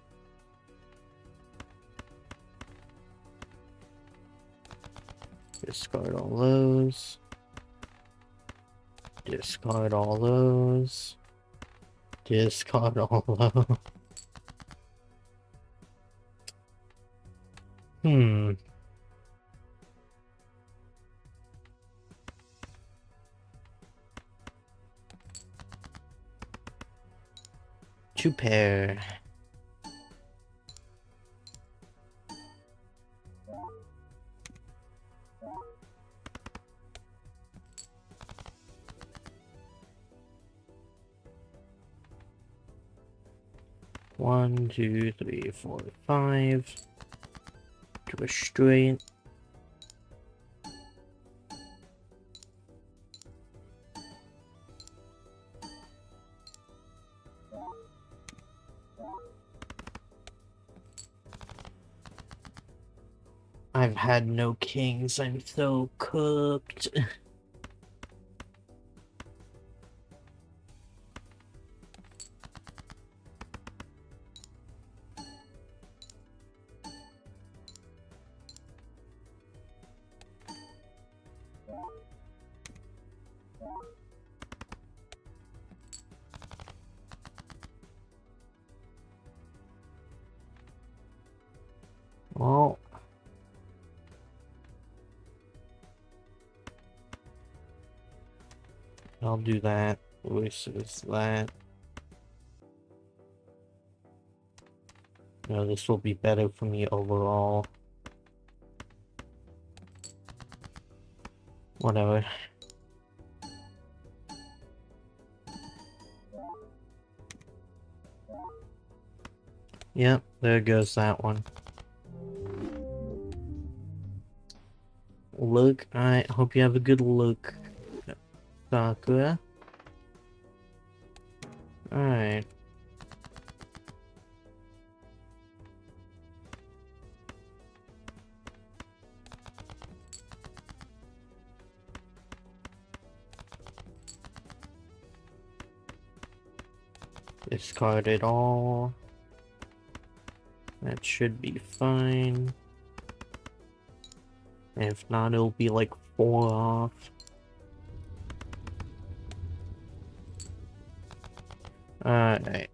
Discard all those. Discard all those. Discard all those. Hmm. Two pair. One, two, three, four, five. To a straight. I've had no kings. I'm so cooked. Well, I'll do that. Which is that. No, this will be better for me overall. Whatever. Yep, there goes that one. Look, I hope you have a good look, Sakura. Alright. Discard it all. That should be fine. If not, it'll be like 4 off. Alright.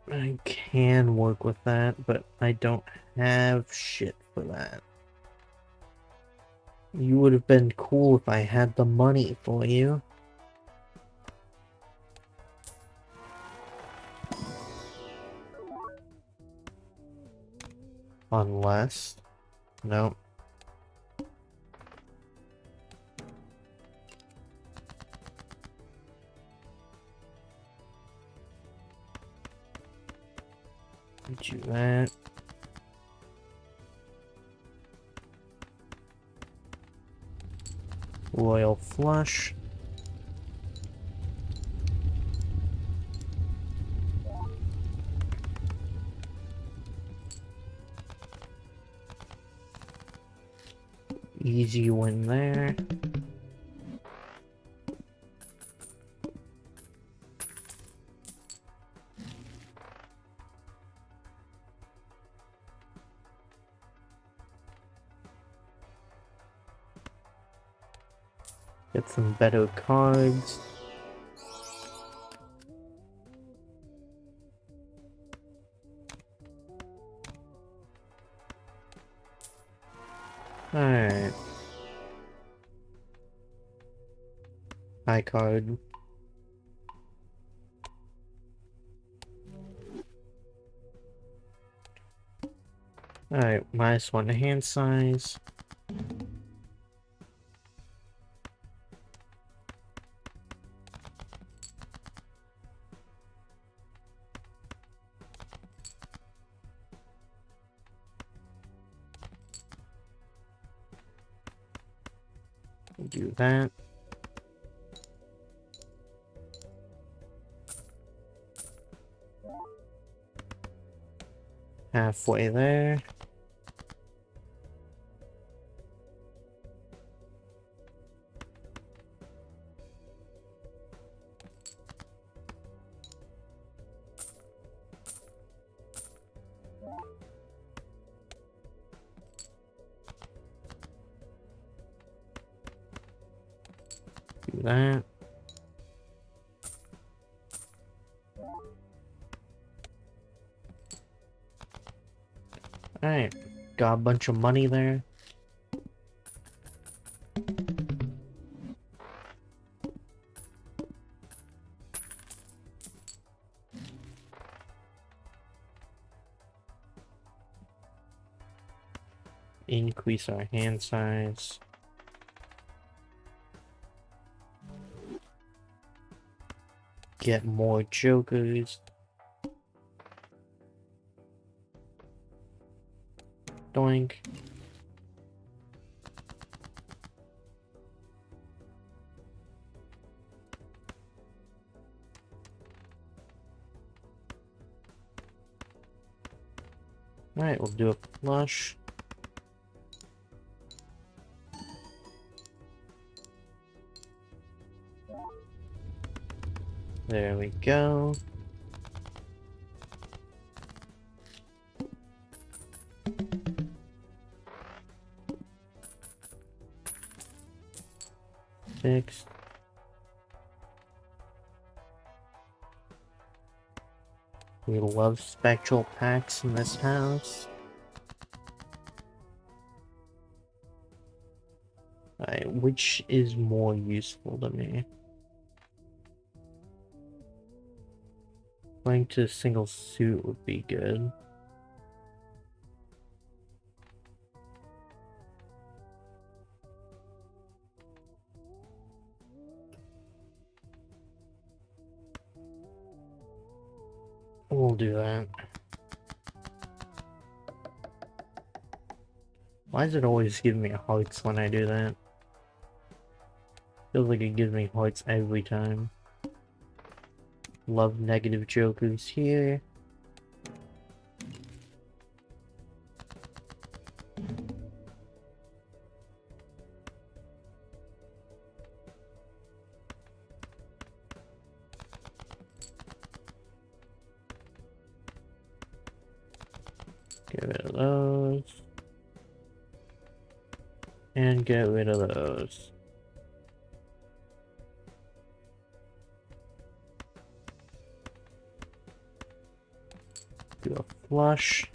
I can work with that, but I don't have shit for that. You would have been cool if I had the money for you. Unless... Nope. Do that. Royal Flush. Easy win there. Get some better cards. Alright. High card. Alright, -1 hand size. Do that. Halfway there. Do that. Alright, got a bunch of money there. Increase our hand size. Get more jokers. Doink. Alright, we'll do a flush. There we go. Fixed. We love spectral packs in this house. Alright, which is more useful to me? Going to a single suit would be good. We'll do that. Why does it always give me hearts when I do that? Feels like it gives me hearts every time. Love negative jokers here. Get rid of those. And get rid of those. Do a flush.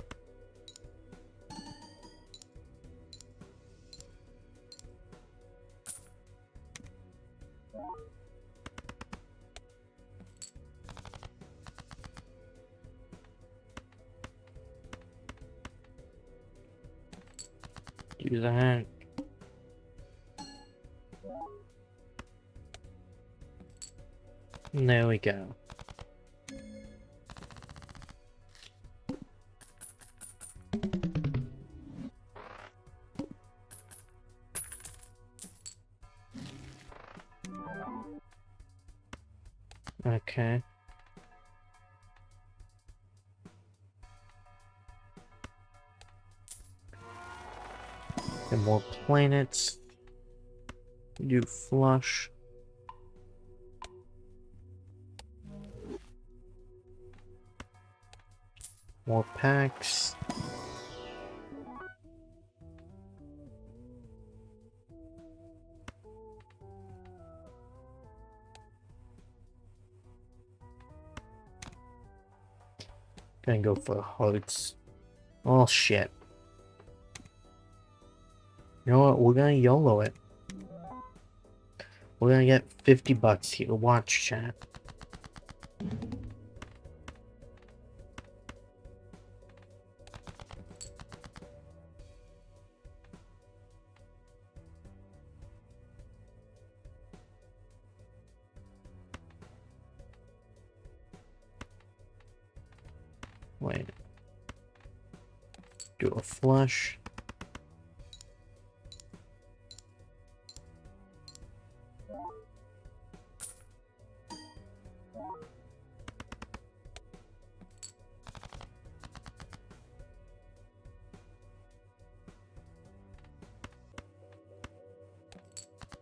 Do that. And there we go. Okay. And more planets. Do flush. More packs. Gonna go for hearts. Oh shit. You know what? We're gonna YOLO it. We're gonna get 50 bucks here. Watch, chat. Wait. Do a flush.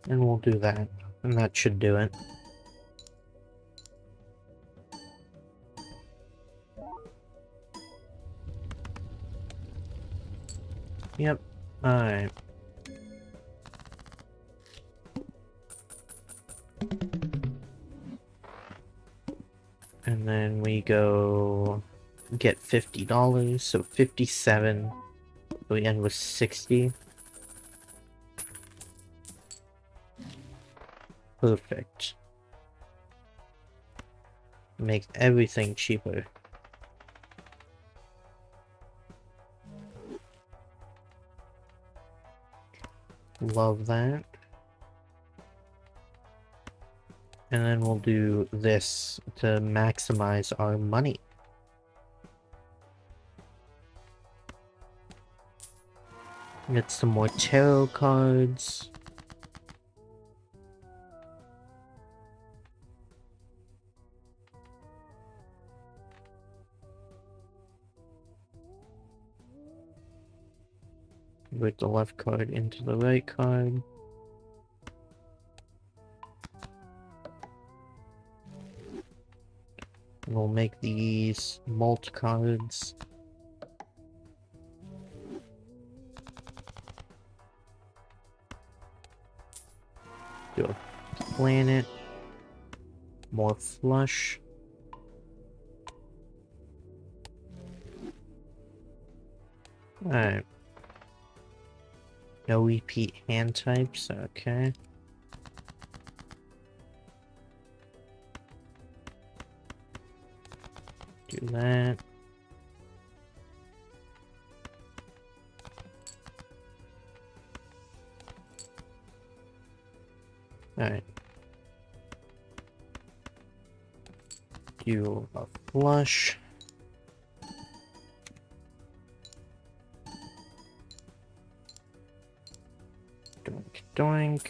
And we'll do that. And that should do it. Yep. Alright. And then we go get $50, so 57. So we end with 60. Perfect. Make everything cheaper. Love that. And then we'll do this to maximize our money. Get some more tarot cards. Put the left card into the right card. We'll make these mult cards. Do a planet. More flush. Alright. No repeat hand types, okay. Do that. Alright. Do a flush. Doink doink.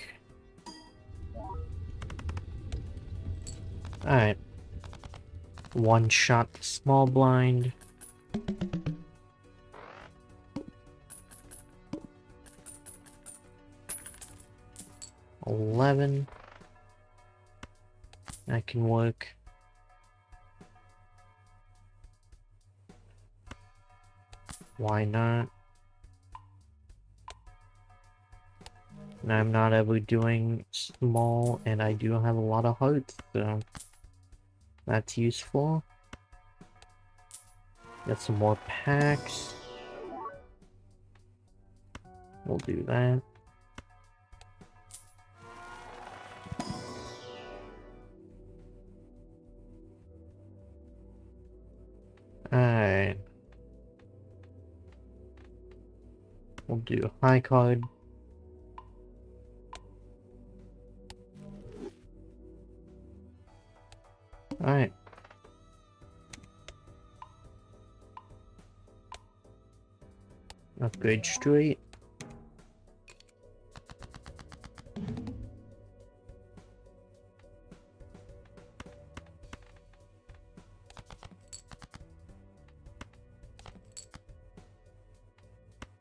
Alright. One shot the small blind. $11. That can work. Why not? And I'm not ever doing small, and I do have a lot of hearts, so that's useful. Get some more packs. We'll do that. Alright. We'll do a high card. Alright. Upgrade straight.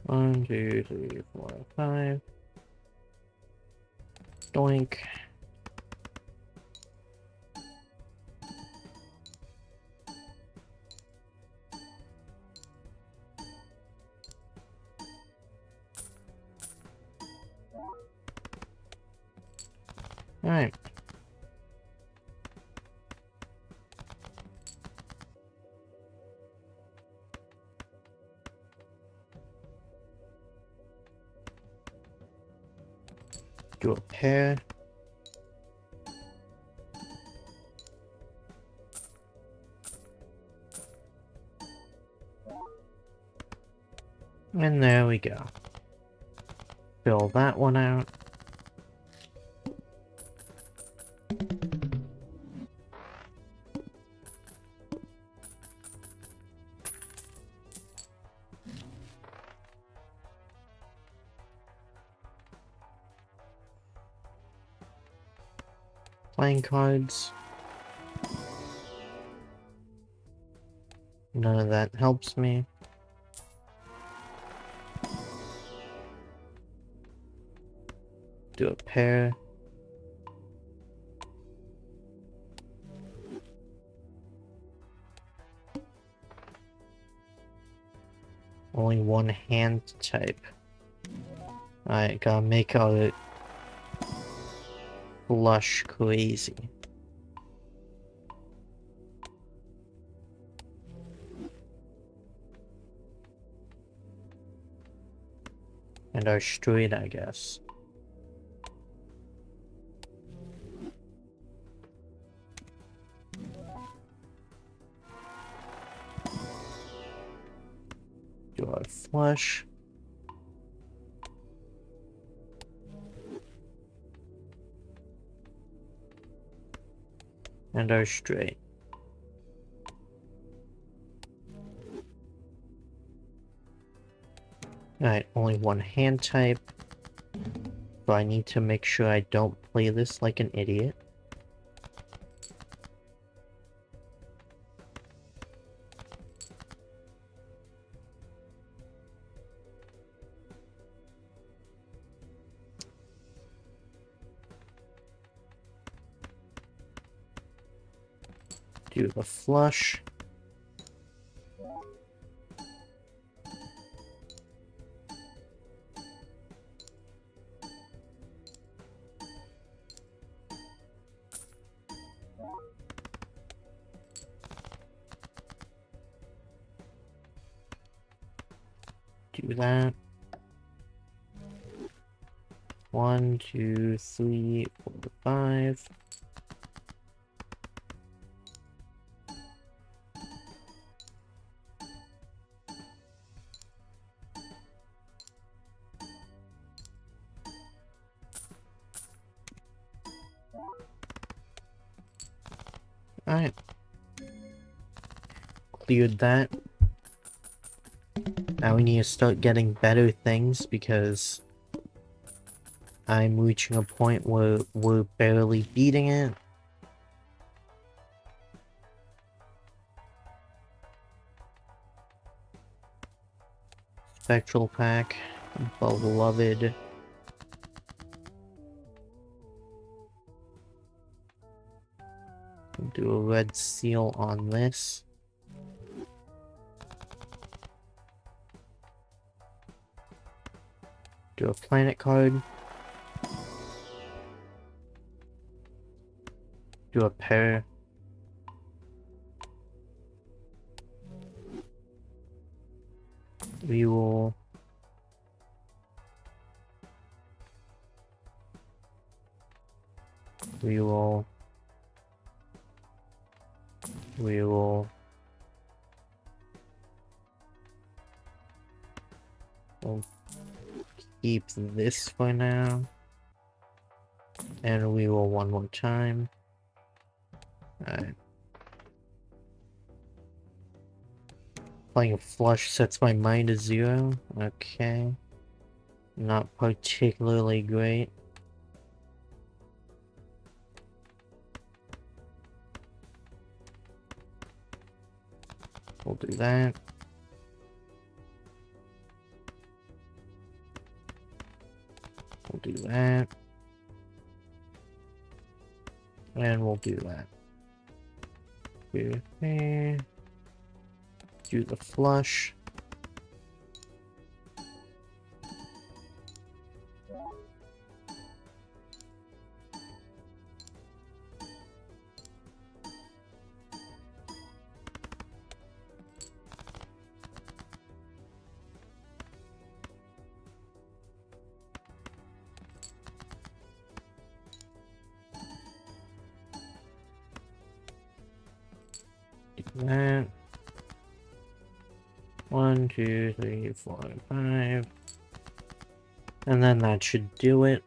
One, two, three, four, five. Doink. Alright. Do a pair. And there we go. Fill that one out. playing cards. None of that helps me. Do a pair. Only one hand type. Alright, gotta make our flush crazy. And our straight, I guess. Do our flush. And our straight. Alright, only one hand type. So I need to make sure I don't play this like an idiot. Do the flush. Do that. 1, 2, 3, 4, 5. Alright. Cleared that. Now we need to start getting better things because I'm reaching a point where we're barely beating it. Spectral pack. Beloved. Do a red seal on this. Do a planet card. Do a pair. We will we'll keep this for now. And we will one more time. Alright. Playing a flush sets my mind to 0. Okay. Not particularly great. We'll do that. We'll do that. And we'll do that. Do the flush. Do that. 1, 2, 3, 4, 5. And then that should do it.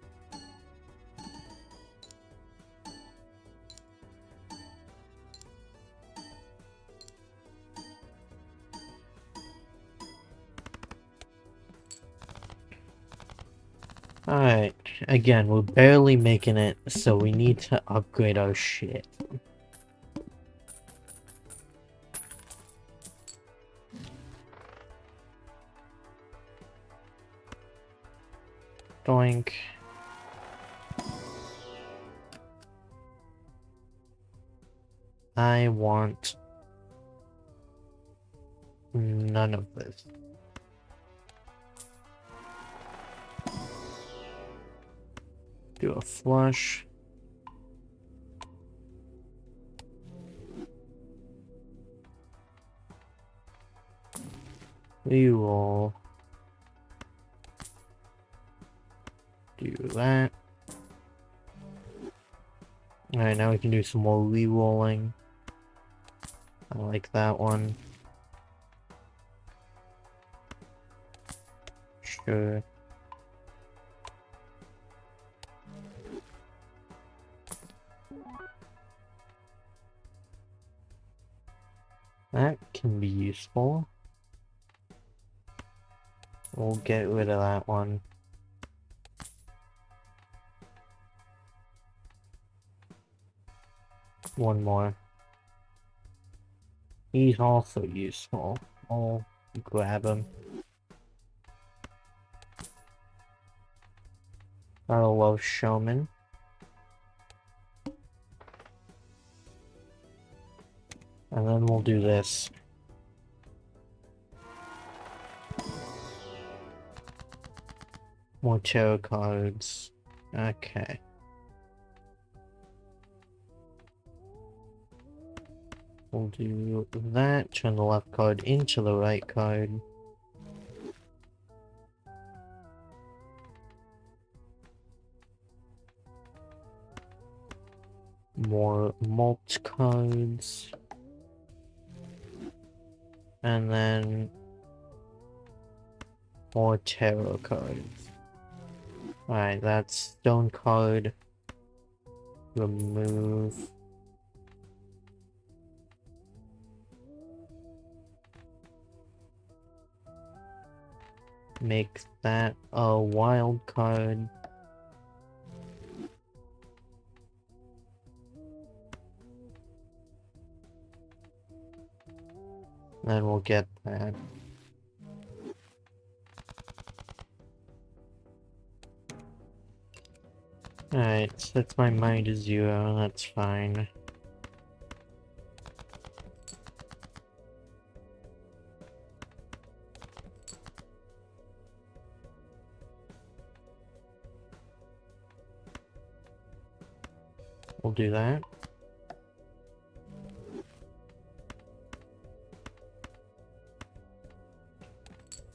Alright, again, we're barely making it, so we need to upgrade our shit. Doink. I want none of this. Do a flush. We will do that. Alright, now we can do some more re-rolling. I like that one. Sure. That can be useful. We'll get rid of that one. One more. He's also useful. I'll grab him. Gotta love Showman. And then we'll do this. More tarot cards. Okay. We'll do that. Turn the left card into the right card. More malt cards. And then more tarot cards. Alright, that's stone card. Remove. Make that a wild card. Then we'll get that. Alright, sets my mind to 0, that's fine. We'll do that.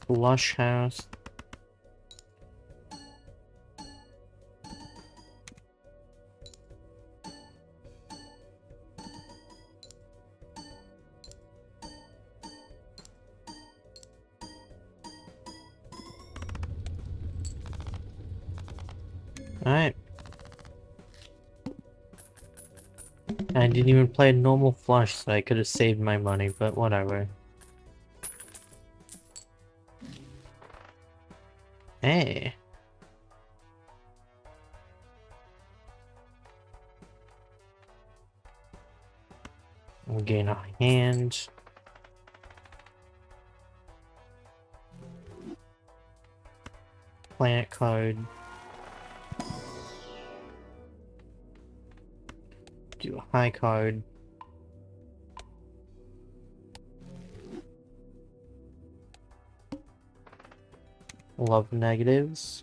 Flush house. Alright. I didn't even play a normal flush, so I could have saved my money, but whatever. Hey. We'll gain a hand. Planet card. Do a high card. Love negatives.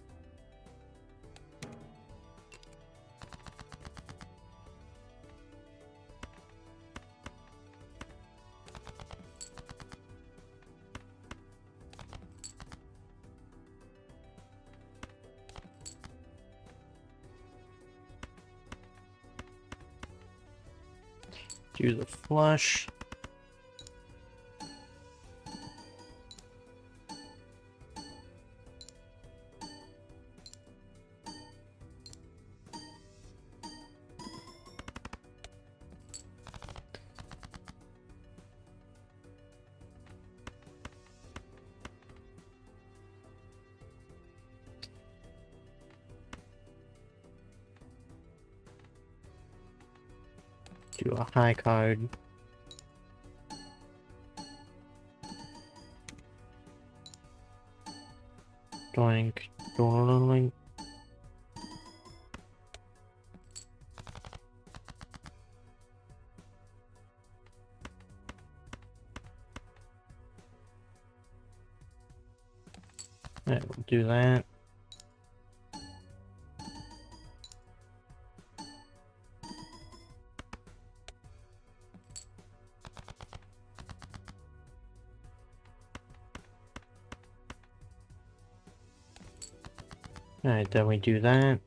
Do the flush. Do a high card. Doink, doink. Alright, we'll do that. Alright, then we do that.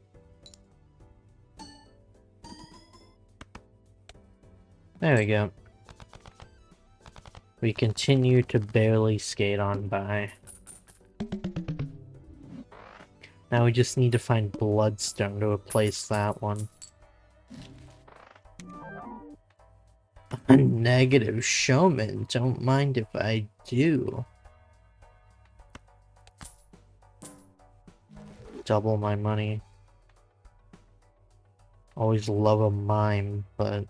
There we go. We continue to barely skate on by. Now we just need to find Bloodstone to replace that one. A negative showman, don't mind if I do. Double my money. Always love a mime, but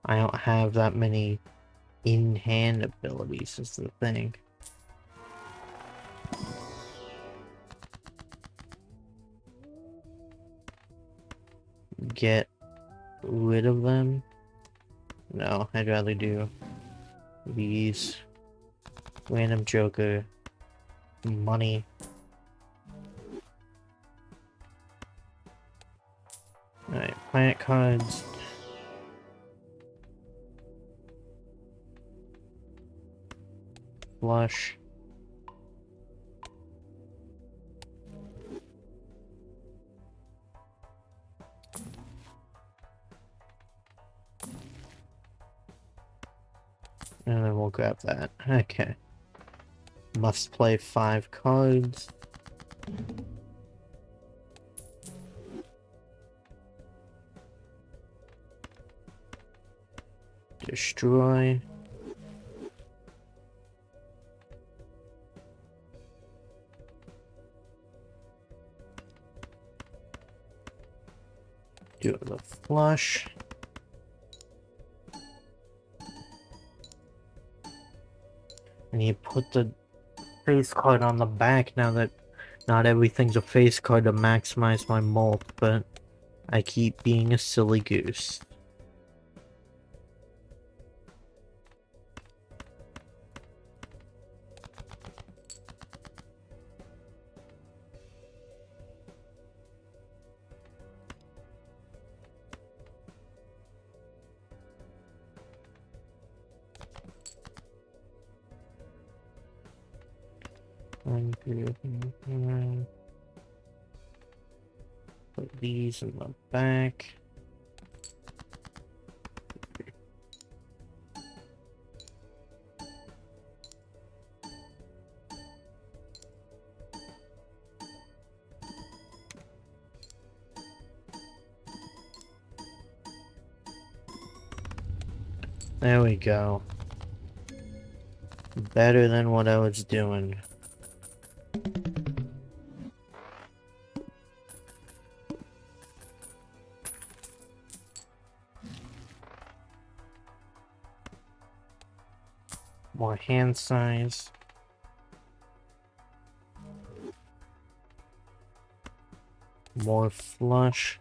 I don't have that many in-hand abilities is the thing. Get rid of them? No, I'd rather do these. Random Joker. Money. Alright, planet cards. Flush. And then we'll grab that. Okay. Must play 5 cards. Destroy. Do the flush. And you put the face card on the back now that not everything's a face card to maximize my mult, but I keep being a silly goose. Put these in the back. There we go. Better than what I was doing. More hand size. More flush.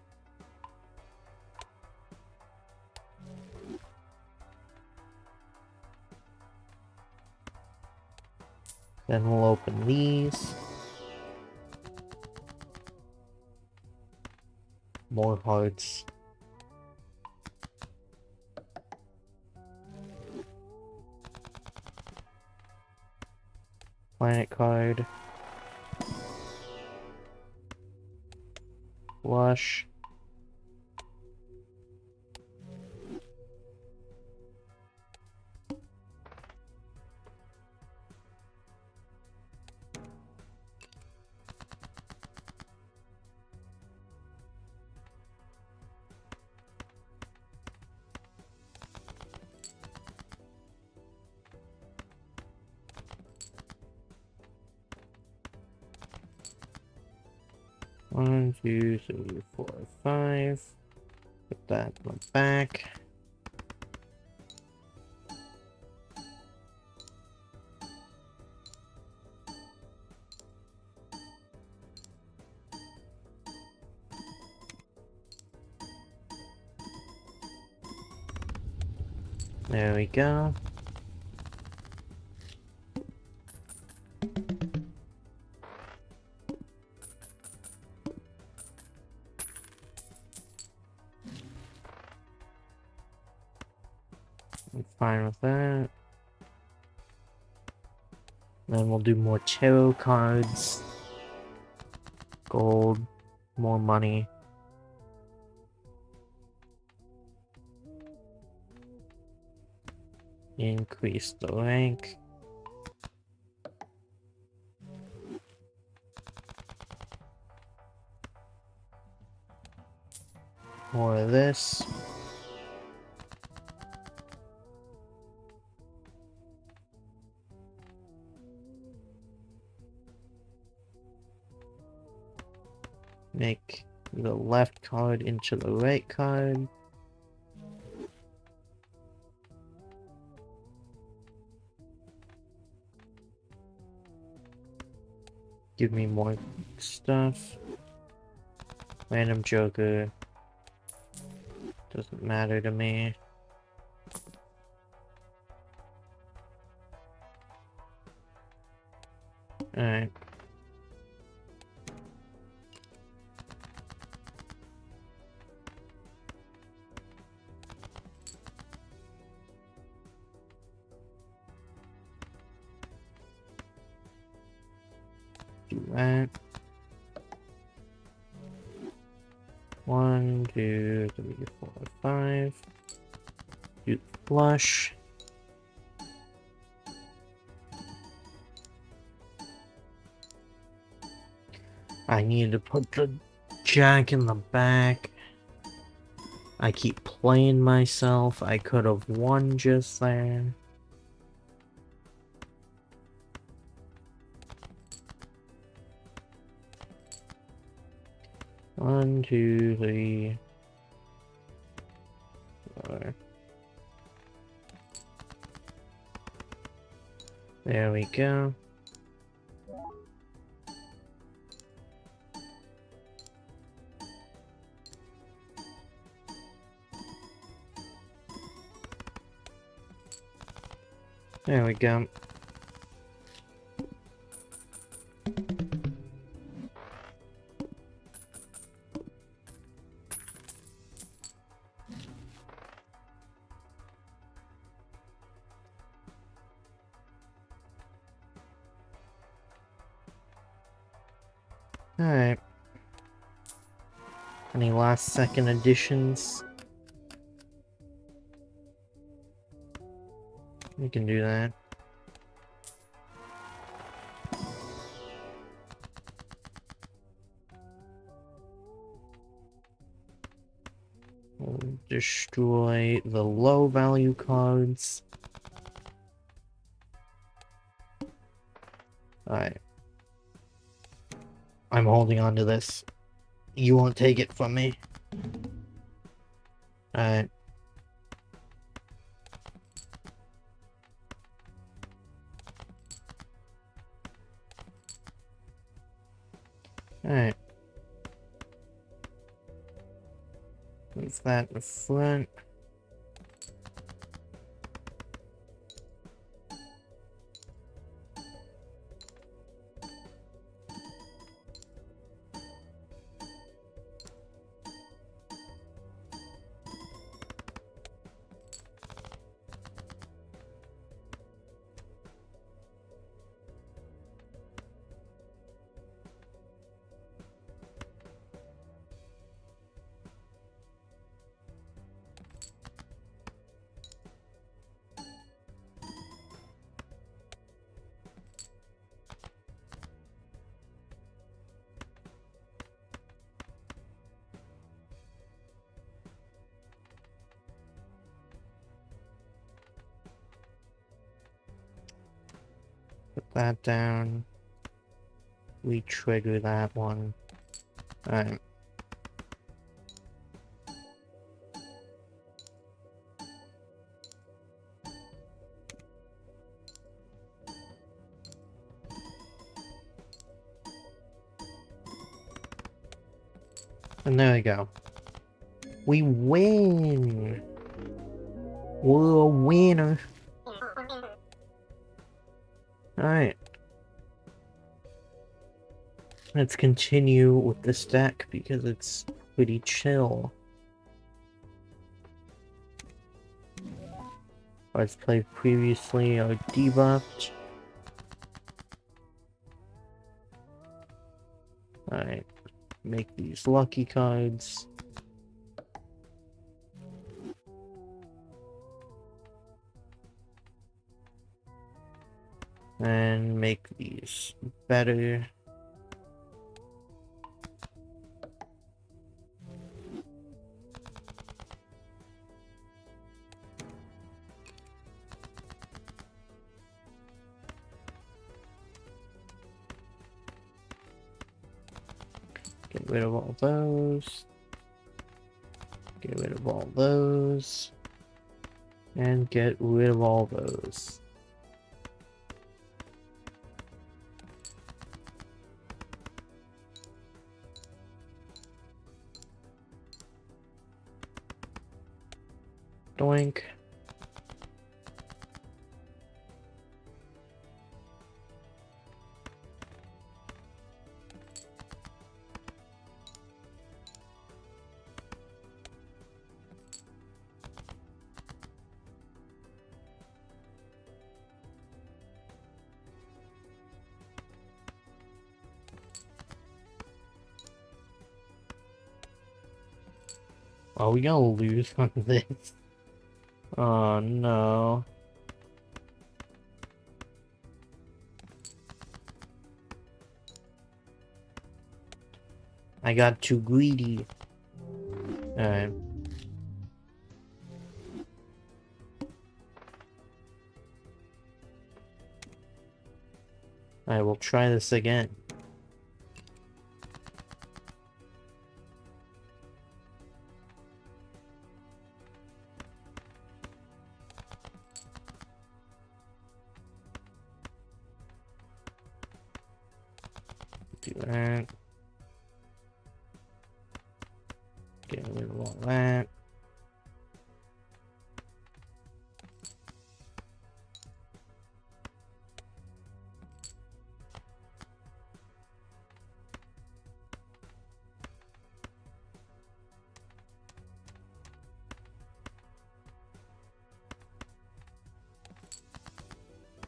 Then we'll open these. More hearts. Planet card. Flush. One, two, three, four, five. that in the back. There we go. I'm fine with that. Then we'll do more tarot cards. Gold. More money. Increase the rank. More of this. Make the left card into the right card. Give me more stuff. Random Joker. Doesn't matter to me. Alright. Do that. 1, 2, 3, 4, 5. Do the flush. I need to put the jack in the back. I keep playing myself. I could have won just there. One, two, three, four. There we go. There we go. Alright. Any last second additions? We can do that. We'll destroy the low value cards. Alright. I'm holding on to this. You won't take it from me. Alright. Alright. Move that in the front. Put that down. We trigger that one. Alright. And there we go. We win! We're a winner! Alright. Let's continue with this deck because it's pretty chill. Cards played previously are debuffed. Alright. Make these lucky cards. And make these better. Get rid of all those. Get rid of all those. And get rid of all those. Doink. Oh, we gonna lose on this. Oh no. I got too greedy. Alright. I will try this again. Do that. Get rid of all that.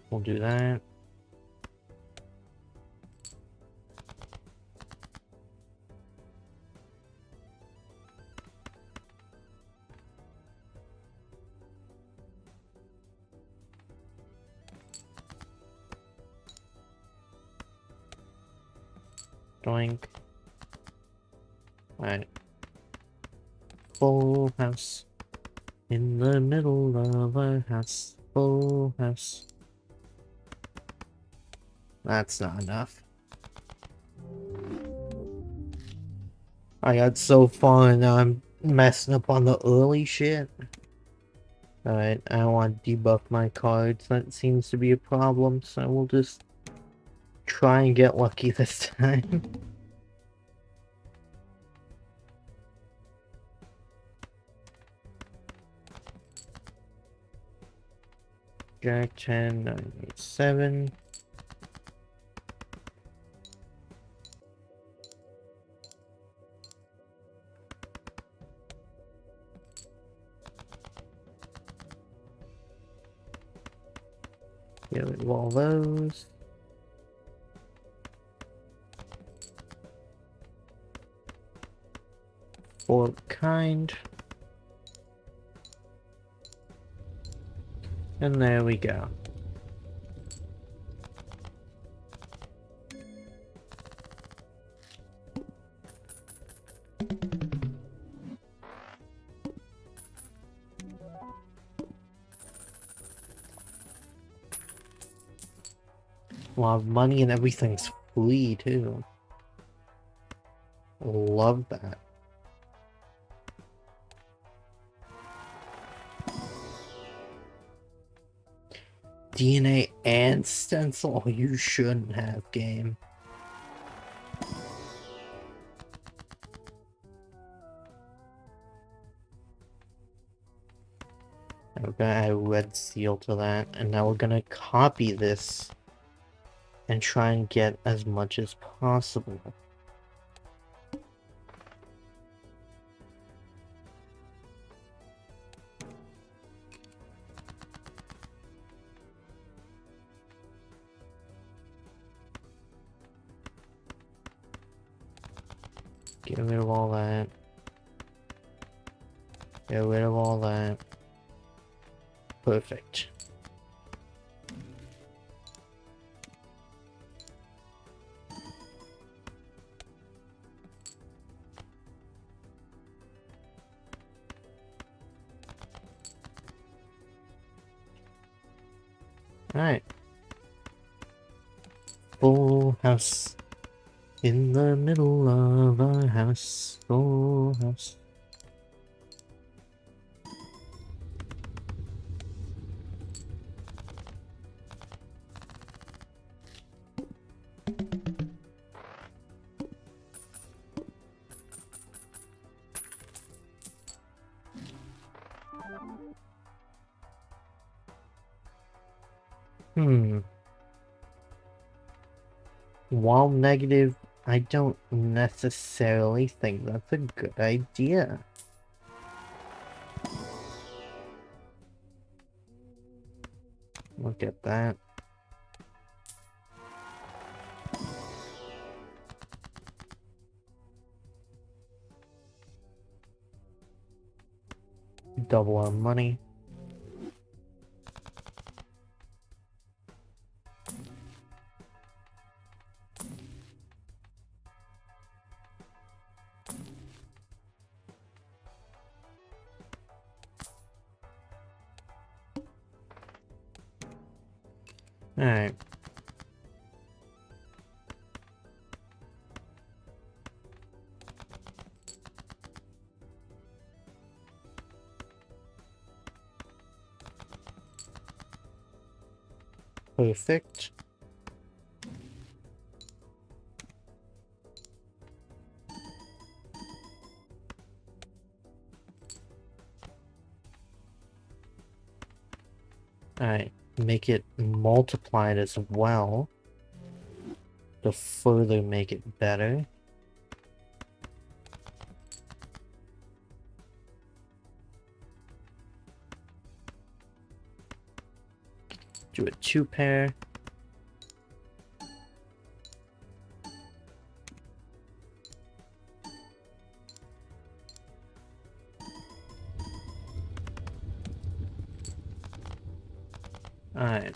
We'll do that. Doink. Alright. Full house. In the middle of a house. Full house. That's not enough. I got so far and now I'm messing up on the early shit. Alright, I don't want to debuff my cards. That seems to be a problem, so we'll just try and get lucky this time. Jack 10, 9, 8, 7. Get rid of all those. Four of kind. And there we go. A lot of money and everything's free too. Love that. DNA and stencil? Oh, you shouldn't have, game. We're gonna add a red seal to that, and now we're gonna copy this and try and get as much as possible. Get rid of all that. Get rid of all that. Perfect. Alright. Full house. In the middle of our house. Full house. While negative, I don't necessarily think that's a good idea. Look at that. Double our money. Alright. Perfect. Alright, make it multiplied as well to further make it better. Do a 2-pair. Alright.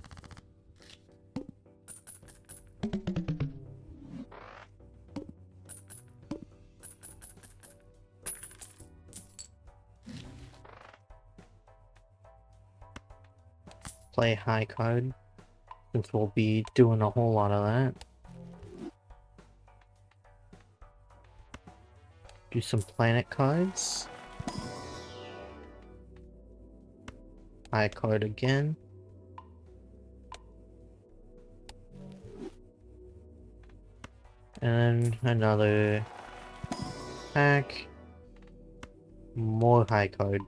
Play high card, since we'll be doing a whole lot of that. Do some planet cards. High card again. And another pack. More high card.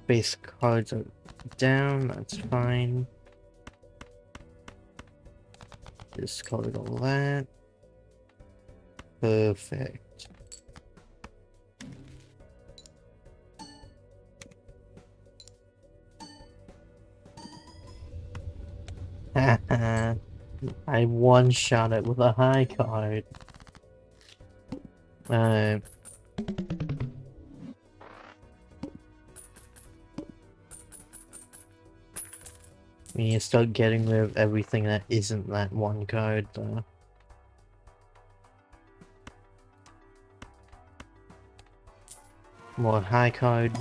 Base cards are down, that's fine. Discard all that. Perfect. I one-shot it with a high card. We need to start getting rid of everything that isn't that one card, though. More high card.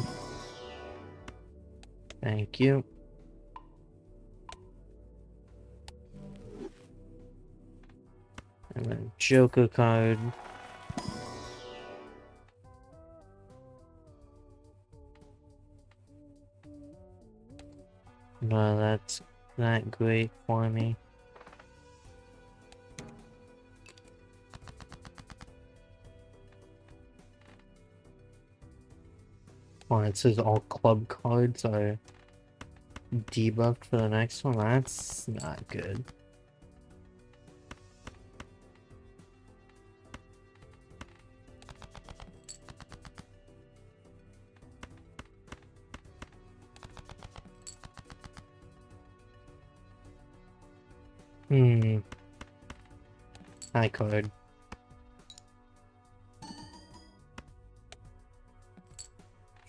Thank you. And then Joker card. No, that's not great for me. Oh, it says all club cards are debuffed for the next one. That's not good. High card.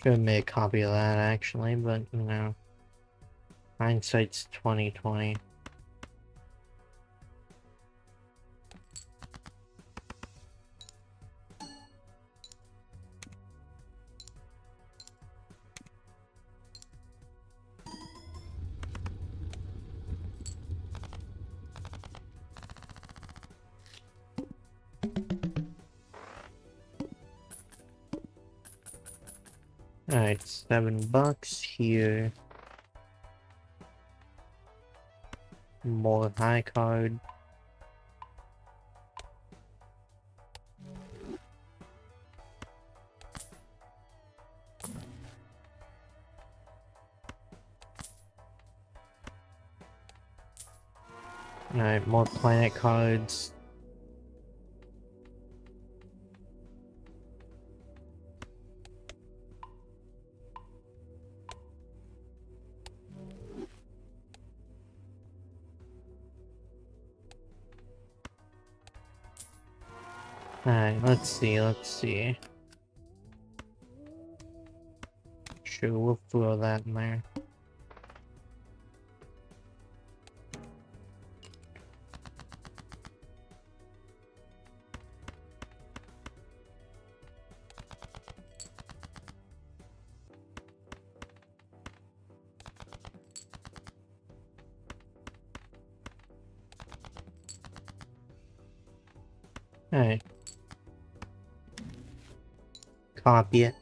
Should have made a copy of that actually, but you know, hindsight's 20/20. Alright, $7 here. More high card. Alright, more planet cards. Alright, let's see. Sure, we'll throw that in there. Alright. Copy it.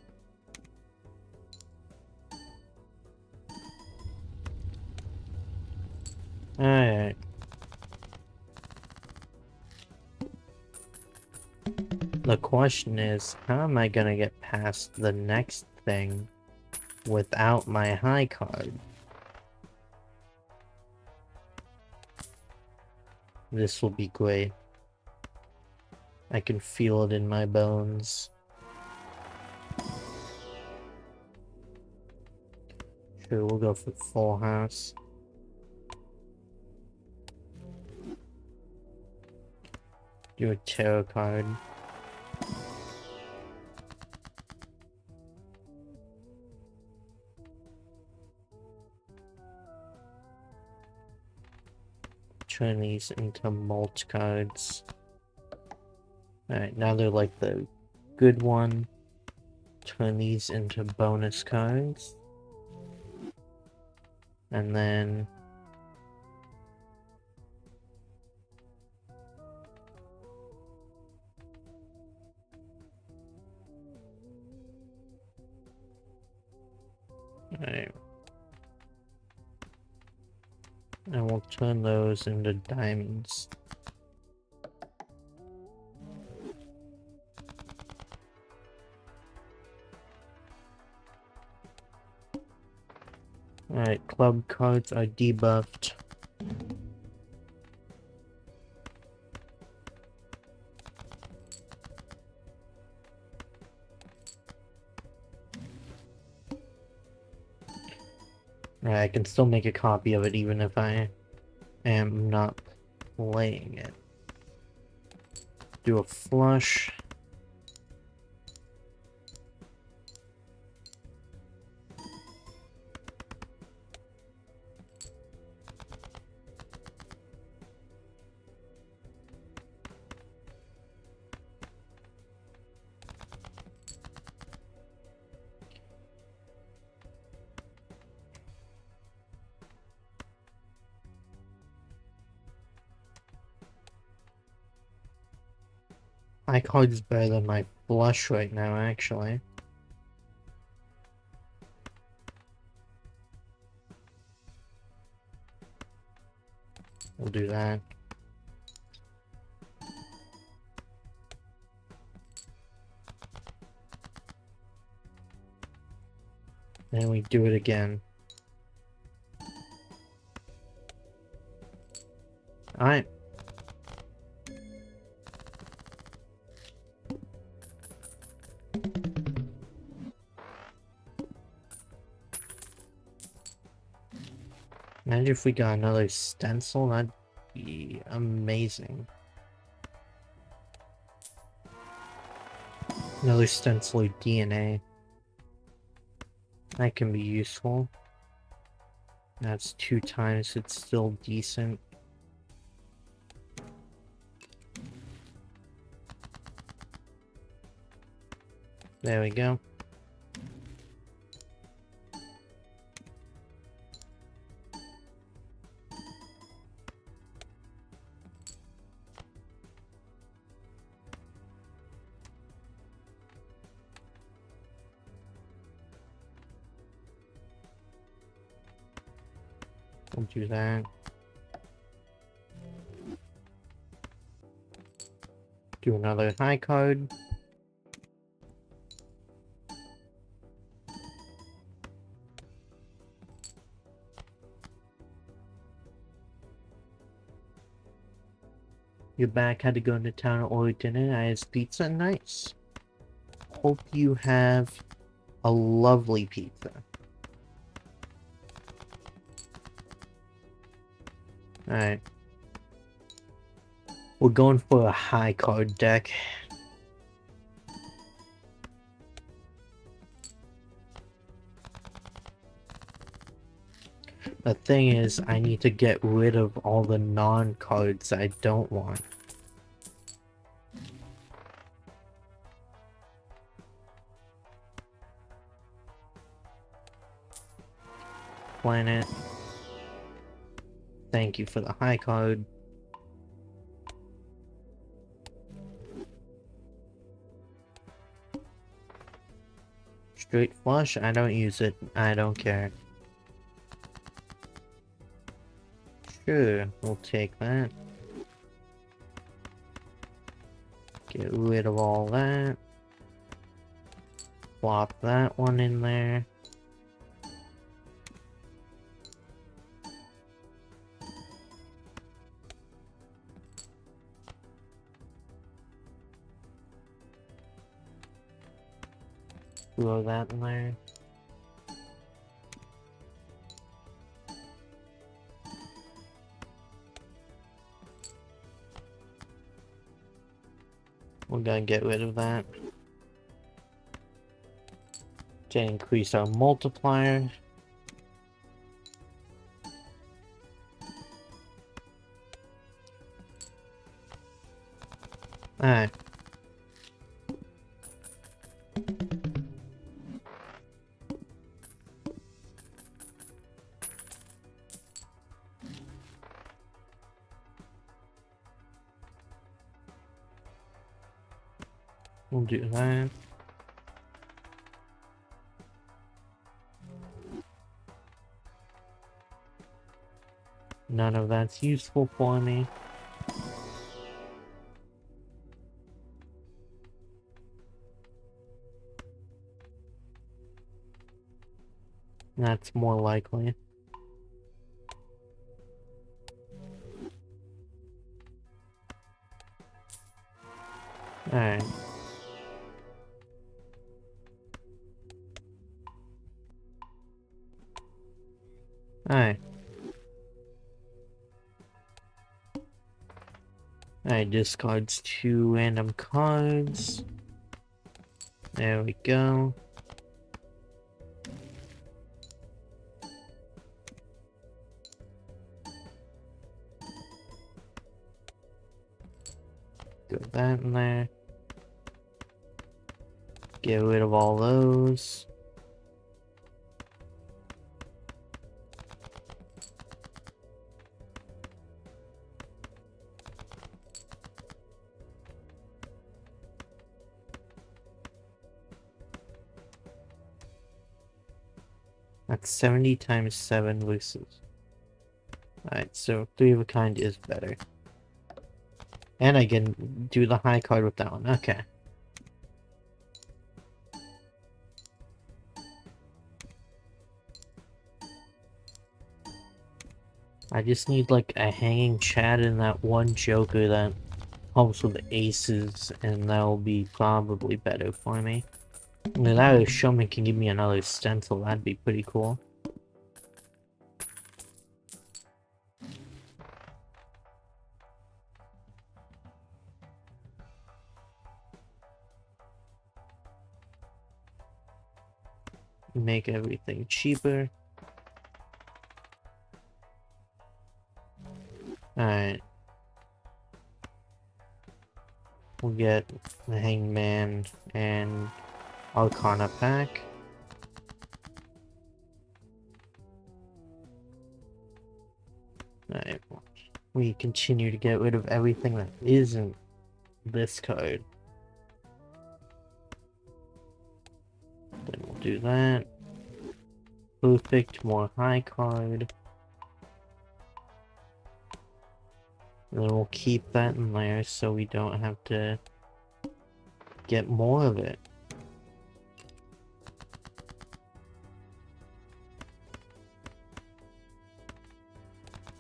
Alright. The question is, how am I gonna get past the next thing without my high card? This will be great. I can feel it in my bones. Sure, we'll go for full house. Do a tarot card. Turn these into mult cards. Alright, now they're like the good one. Turn these into bonus cards. And then... Alright. And we'll turn those into diamonds. Alright, club cards are debuffed. Alright, I can still make a copy of it even if I am not playing it. Do a flush. My card is better than my flush right now, actually. We'll do that. Then we do it again. Alright. Imagine if we got another stencil, that'd be amazing. Another stencil of DNA. That can be useful. That's 2 times, it's still decent. There we go. We'll do that. Do another high card. You're back, had to go into town and order dinner. I had pizza. Nice. Hope you have a lovely pizza. Alright. We're going for a high card deck. The thing is, I need to get rid of all the non-cards I don't want. Planet. Thank you for the high card. Straight flush? I don't use it. I don't care. Sure, we'll take that. Get rid of all that. Plop that one in there. Throw that in there. We're gonna get rid of that. To increase our multiplier. Alright. We'll do that. None of that's useful for me. That's more likely. Alright. Alright. Alright, discards 2 random cards. There we go. Put that in there. Get rid of all those. That's 70 times 7 versus. Alright, so 3 of a kind is better. And I can do the high card with that one. Okay. I just need like a hanging chat and that one Joker that helps with aces, and that'll be probably better for me. And if that showman can give me another stencil, that'd be pretty cool. Make everything cheaper. Alright. We'll get the Hangman and Arcana pack. Alright. We continue to get rid of everything that isn't this card. Then we'll do that. Perfect, more high card. And then we'll keep that in there so we don't have to get more of it.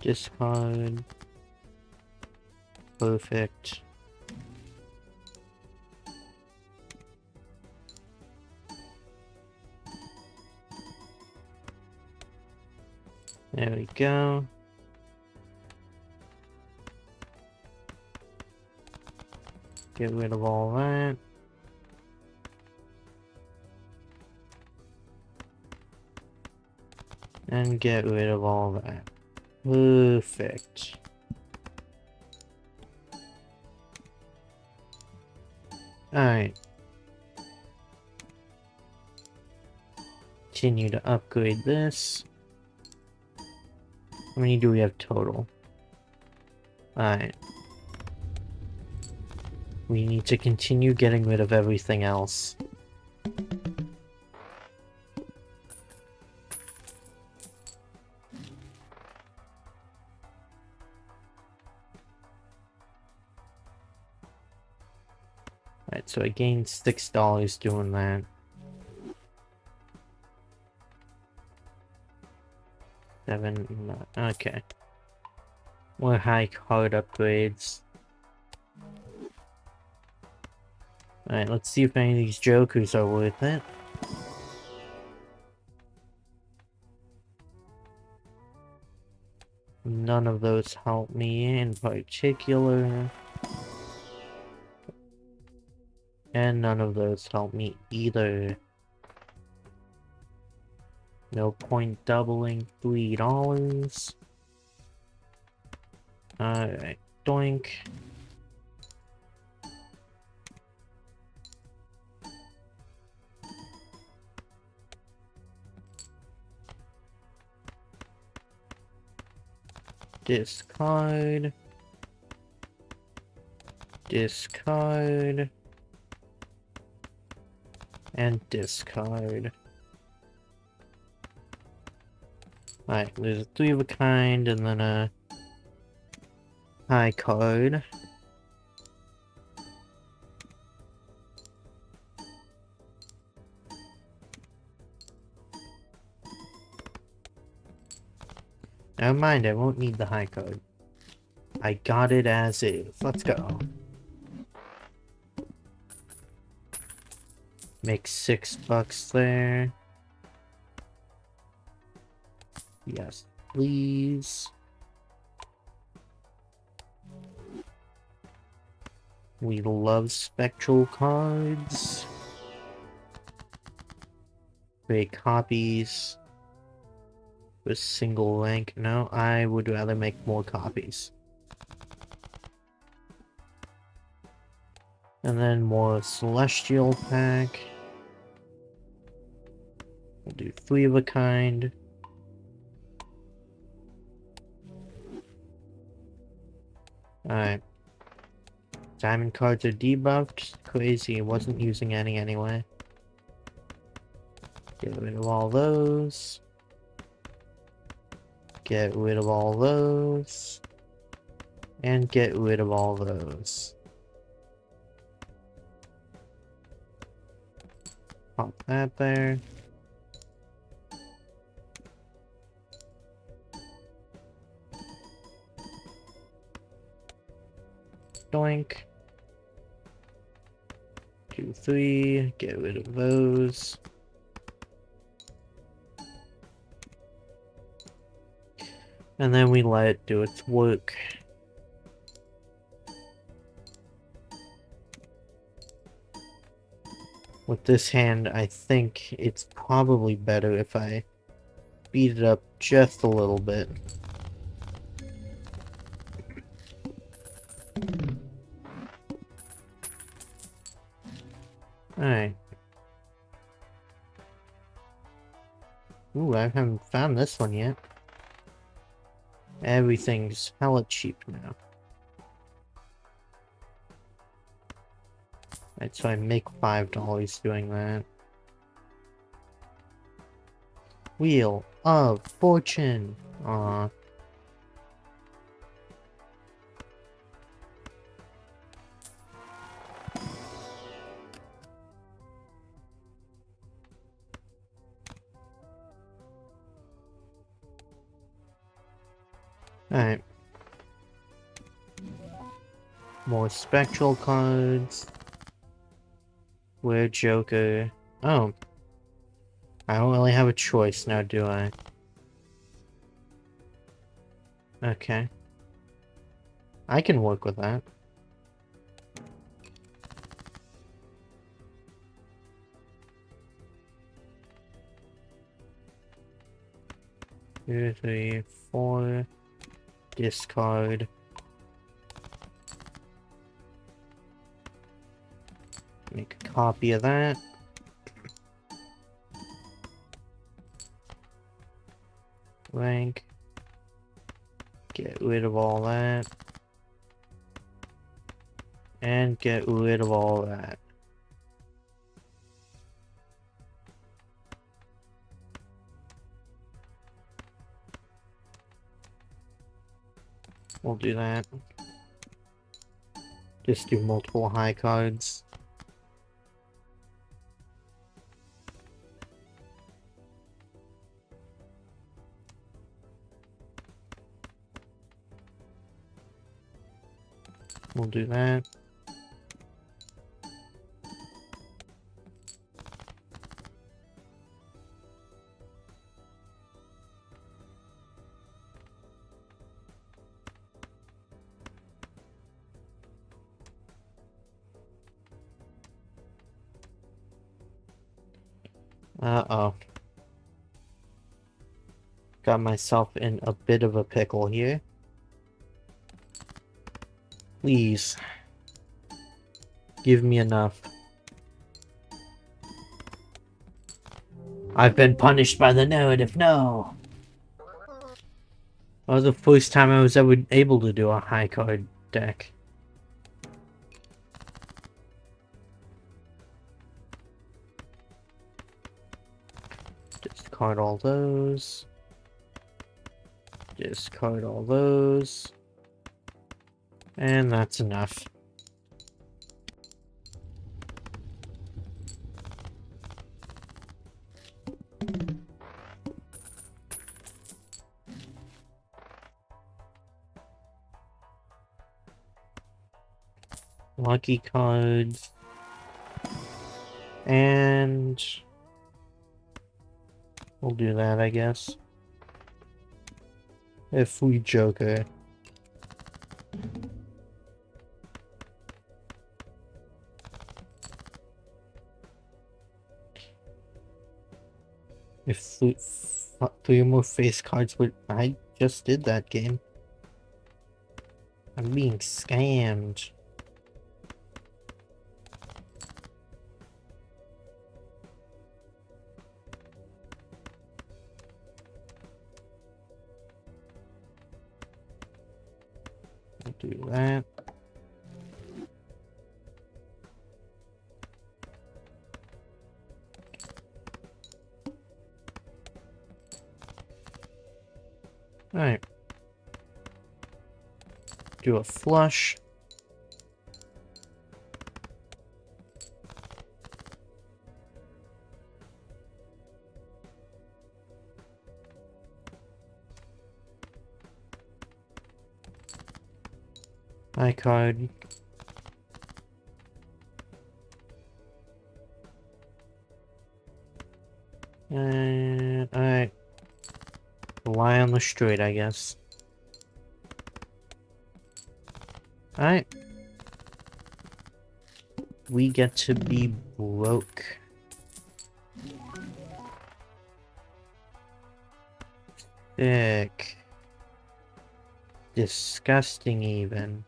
Discard. Perfect. There we go. Get rid of all that. And get rid of all that. Perfect. Alright. Continue to upgrade this. How many do we have total? Alright. We need to continue getting rid of everything else. Alright, so I gained $6 doing that. 7, okay. More high card upgrades. Alright, let's see if any of these jokers are worth it. None of those help me in particular. And none of those help me either. No point doubling $3. Alright, doink. Discard. Discard. And discard. Alright, there's a 3 of a kind and then a high card. Never mind, I won't need the high card. I got it as is. Let's go. Make $6 there. Yes, please. We love spectral cards. Create copies. With single link. No, I would rather make more copies. And then more celestial pack. We'll do 3 of a kind. Alright. Diamond cards are debuffed. Crazy, wasn't using any anyway. Get rid of all those. Get rid of all those. And get rid of all those. Pop that there. Doink. 2, 3. Get rid of those. And then we let it do its work. With this hand, I think it's probably better if I speed it up just a little bit. Alright. Ooh, I haven't found this one yet. Everything's hella cheap now. Right, so I make $5 doing that. Wheel of Fortune! Aw. Alright. More spectral cards. Where Joker? Oh. I don't really have a choice now, do I? Okay. I can work with that. Two, three, four. Discard. Make a copy of that. Rank. Get rid of all that. And get rid of all that. We'll do that. Just do multiple high cards. We'll do that. Uh-oh. Got myself in a bit of a pickle here. Please. Give me enough. I've been punished by the narrative, no! That was the first time I was ever able to do a high card deck. Discard all those. Discard all those. And that's enough. Lucky cards. And we'll do that, I guess. If we Joker. If three more face cards would... I just did that game. I'm being scammed. I'll do that. Alright. Do a flush. High card. Alright. Lie on the street, I guess. Alright. We get to be broke. Sick. Disgusting, even.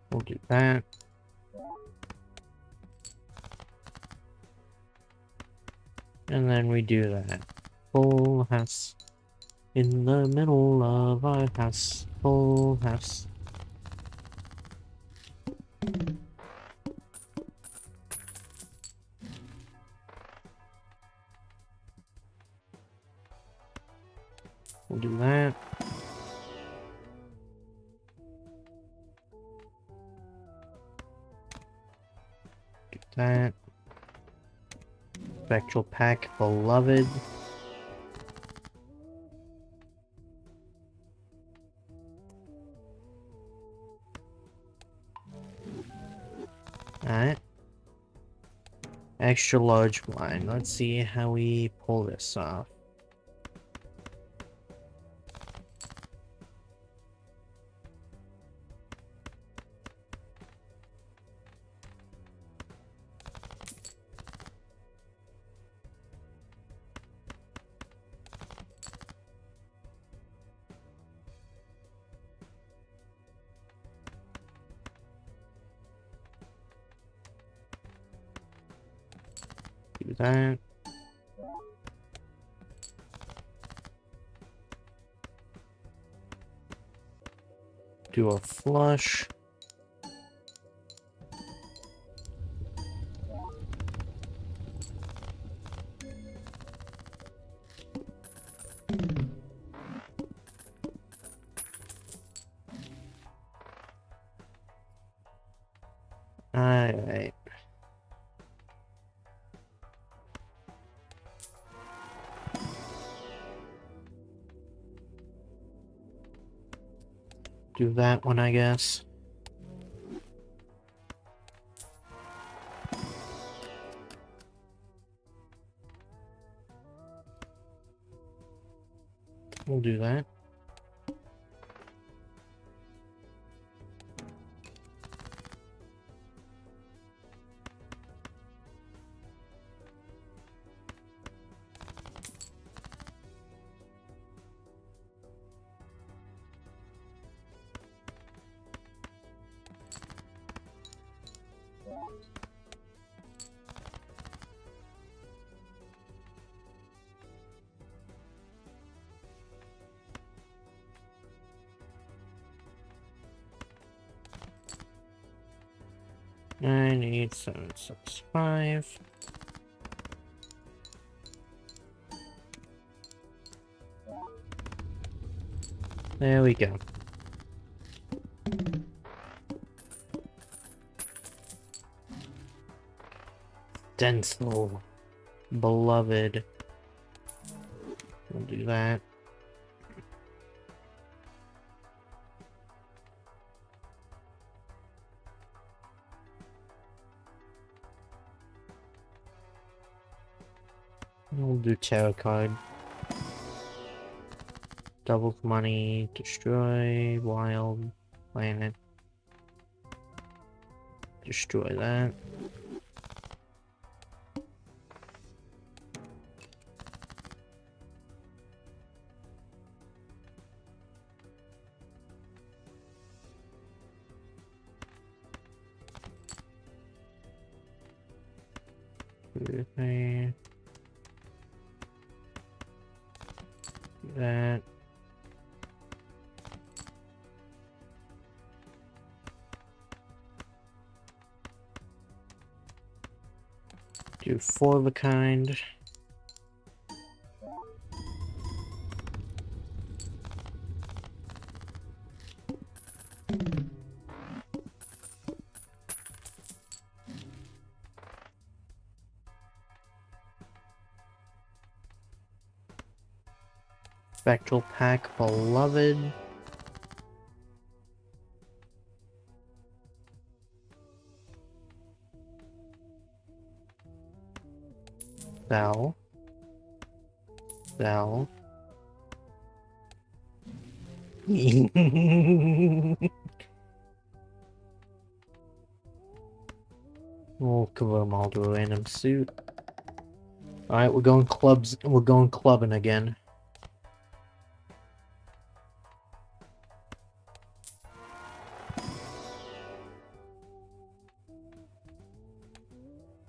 We'll do that. And then we do that. Full house. In the middle of our house. Full house. We'll do that. Do that. Spectral pack, beloved. Alright. Extra large blind. Let's see how we pull this off. Do that. Do a flush. Alright. Do that one, I guess. We'll do that. I need 765. There we go. Stencil. Beloved. We'll do that. We'll do tarot card. Double money, destroy, wild, planet. Destroy that. Okay. That. Do 4 of a kind. Spectral Pack Beloved. Sell. Sell. We'll convert them all to a random suit. Alright, we're going clubs. We're going clubbing again.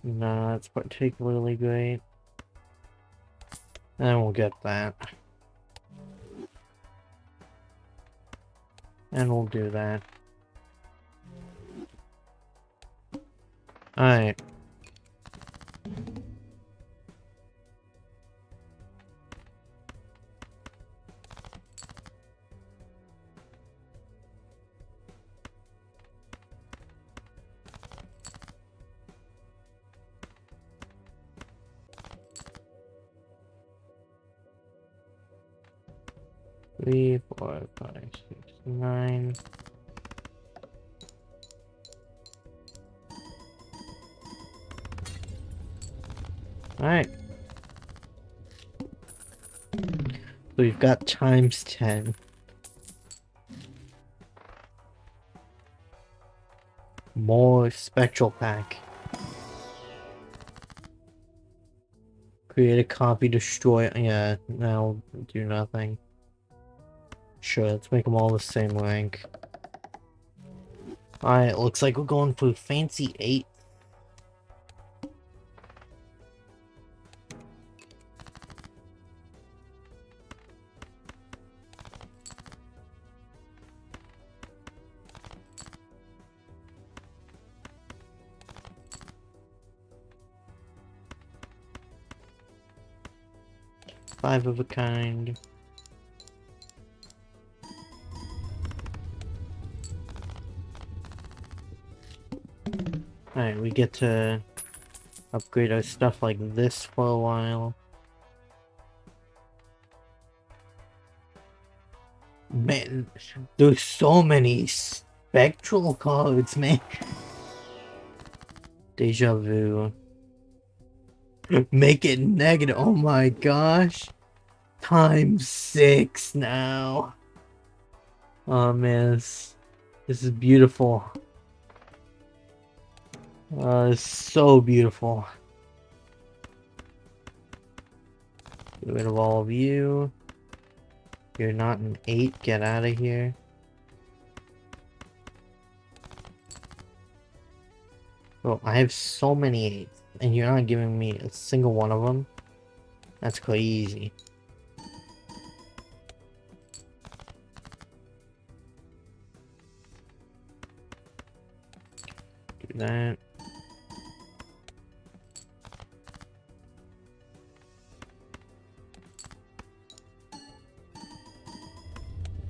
No, that's particularly great. And we'll get that. And we'll do that. Alright. Three, 4, 5, 6, 9. Alright. So we've got times 10. More Spectral Pack. Create a copy, destroy. Yeah, that'll do nothing. Sure, let's make them all the same rank. Alright, looks like we're going for Fancy 8. Five of a kind. Alright, we get to upgrade our stuff like this for a while. Man, there's so many spectral cards, man. Deja vu. Make it negative. Oh my gosh. Times 6 now. Oh man, this is beautiful. It's so beautiful. Get rid of all of you. You're not an 8. Get out of here. Bro, I have so many 8s, and you're not giving me a single one of them. That's crazy. Do that.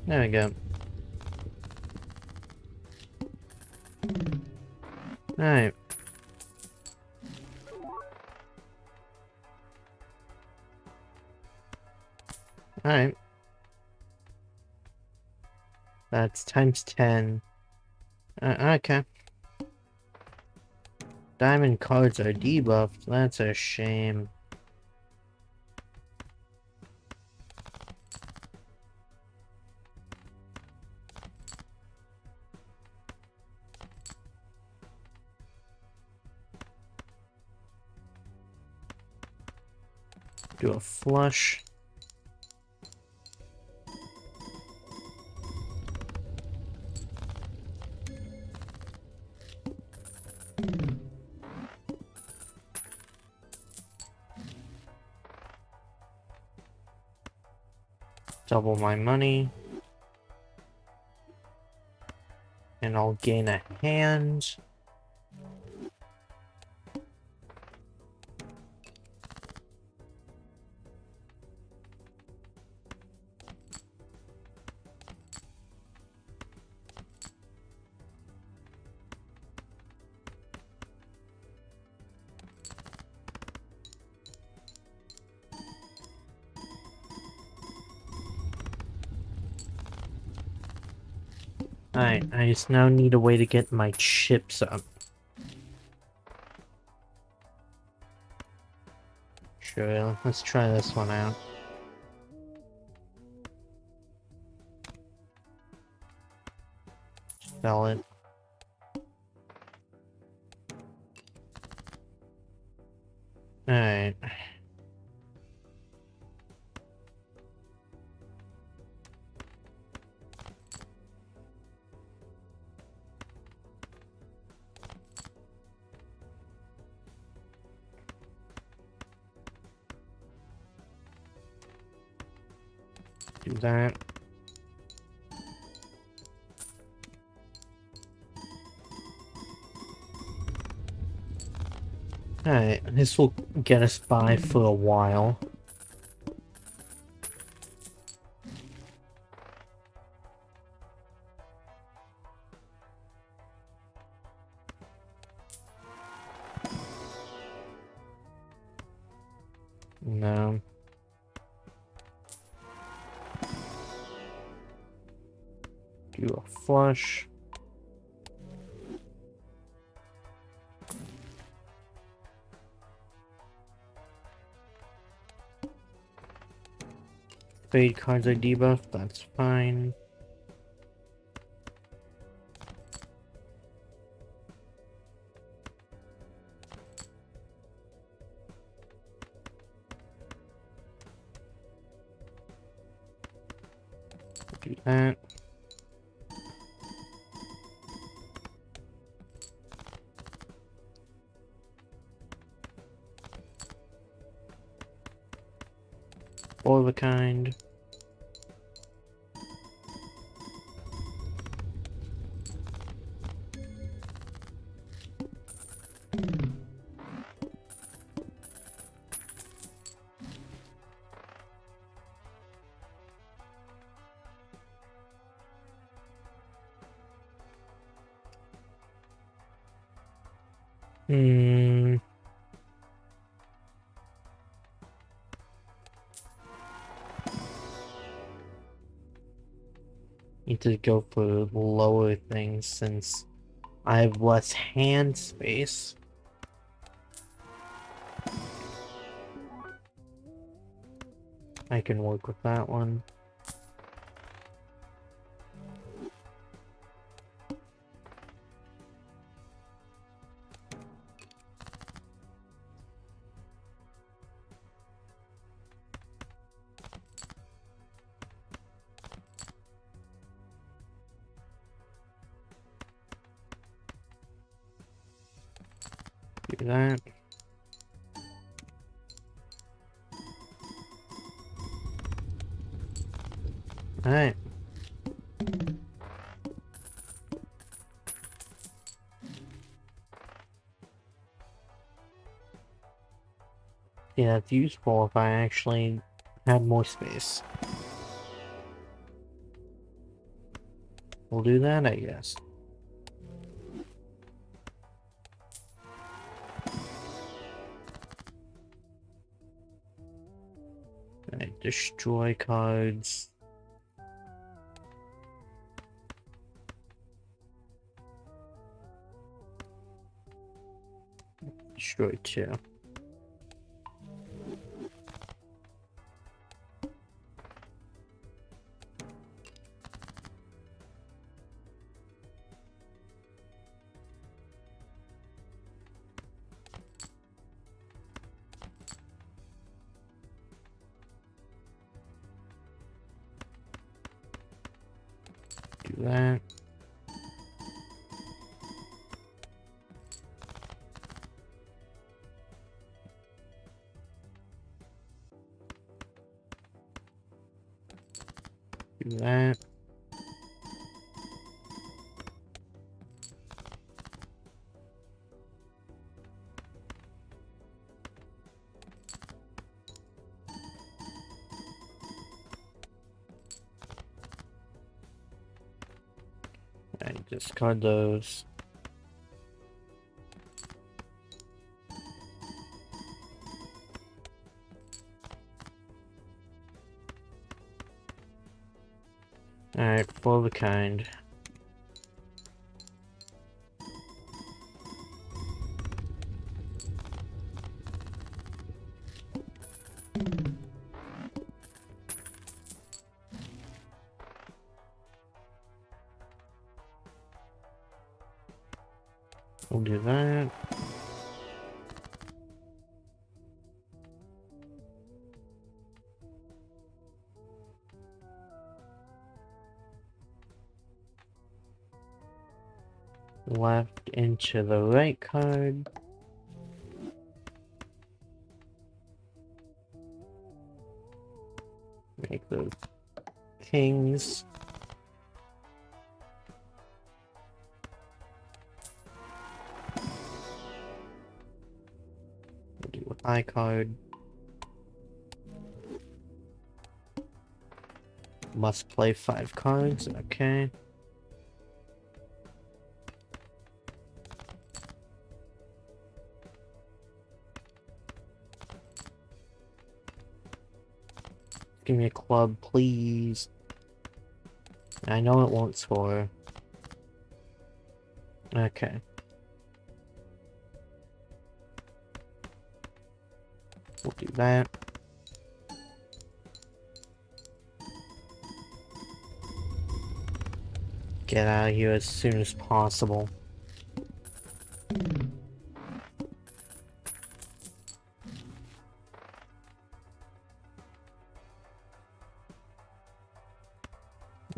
There we go. Alright. Alright. That's times 10. Okay. Diamond cards are debuffed. That's a shame. Do a flush. Double my money. And I'll gain a hand. Alright, I just now need a way to get my chips up. Sure, let's try this one out. Sell it. Alright. Do that. Alright, this will get us by for a while. No. Do a flush. Fade cards are debuffed, that's fine. Do that. All of a kind. Hmm. Need to go for lower things since I have less hand space. I can work with that one. Do that. Alright. Yeah, that's useful if I actually had more space. We'll do that, I guess. Alright, destroy cards. Destroy 2. Do that. Do that. Alright, discard those. Alright, for the kind. We'll do that. Left into the right card. Make those kings. We'll do a high card. Must play 5 cards, okay. Give me a club, please. I know it won't score. Okay. We'll do that. Get out of here as soon as possible.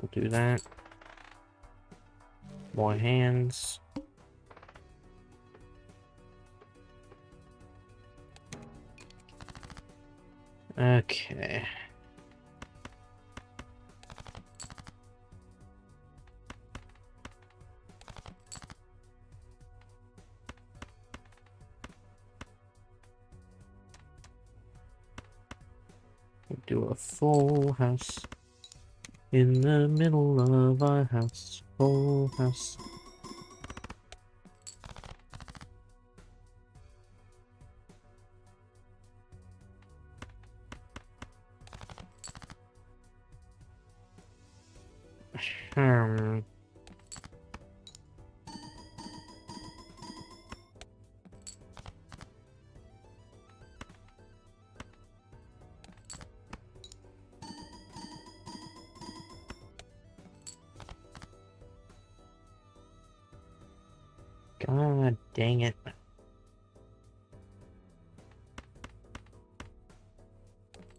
We'll do that. More hands. Okay. We'll do a full house. In the middle of our house. Full house. Hmm. God dang it.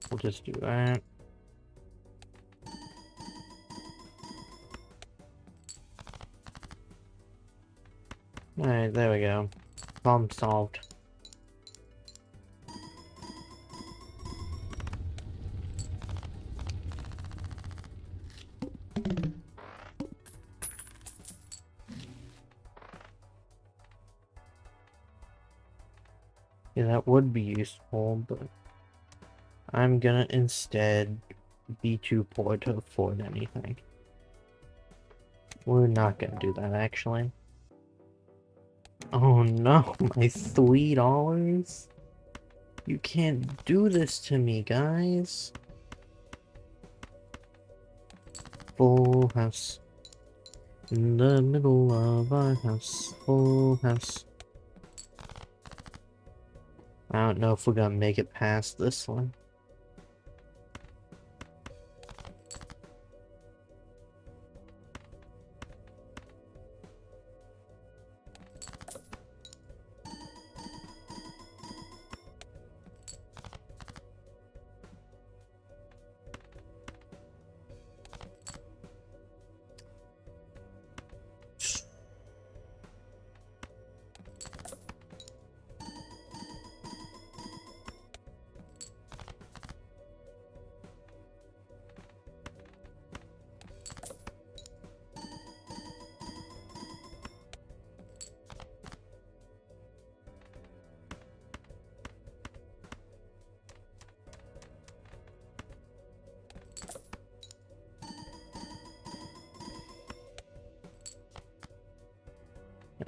We'll just do that. Alright, there we go. Problem solved. Yeah, that would be useful, but I'm gonna instead be too poor to afford anything. We're not gonna do that, actually. Oh no, my $3? You can't do this to me, guys. Full house. In the middle of our house. Full house. I don't know if we're gonna make it past this one.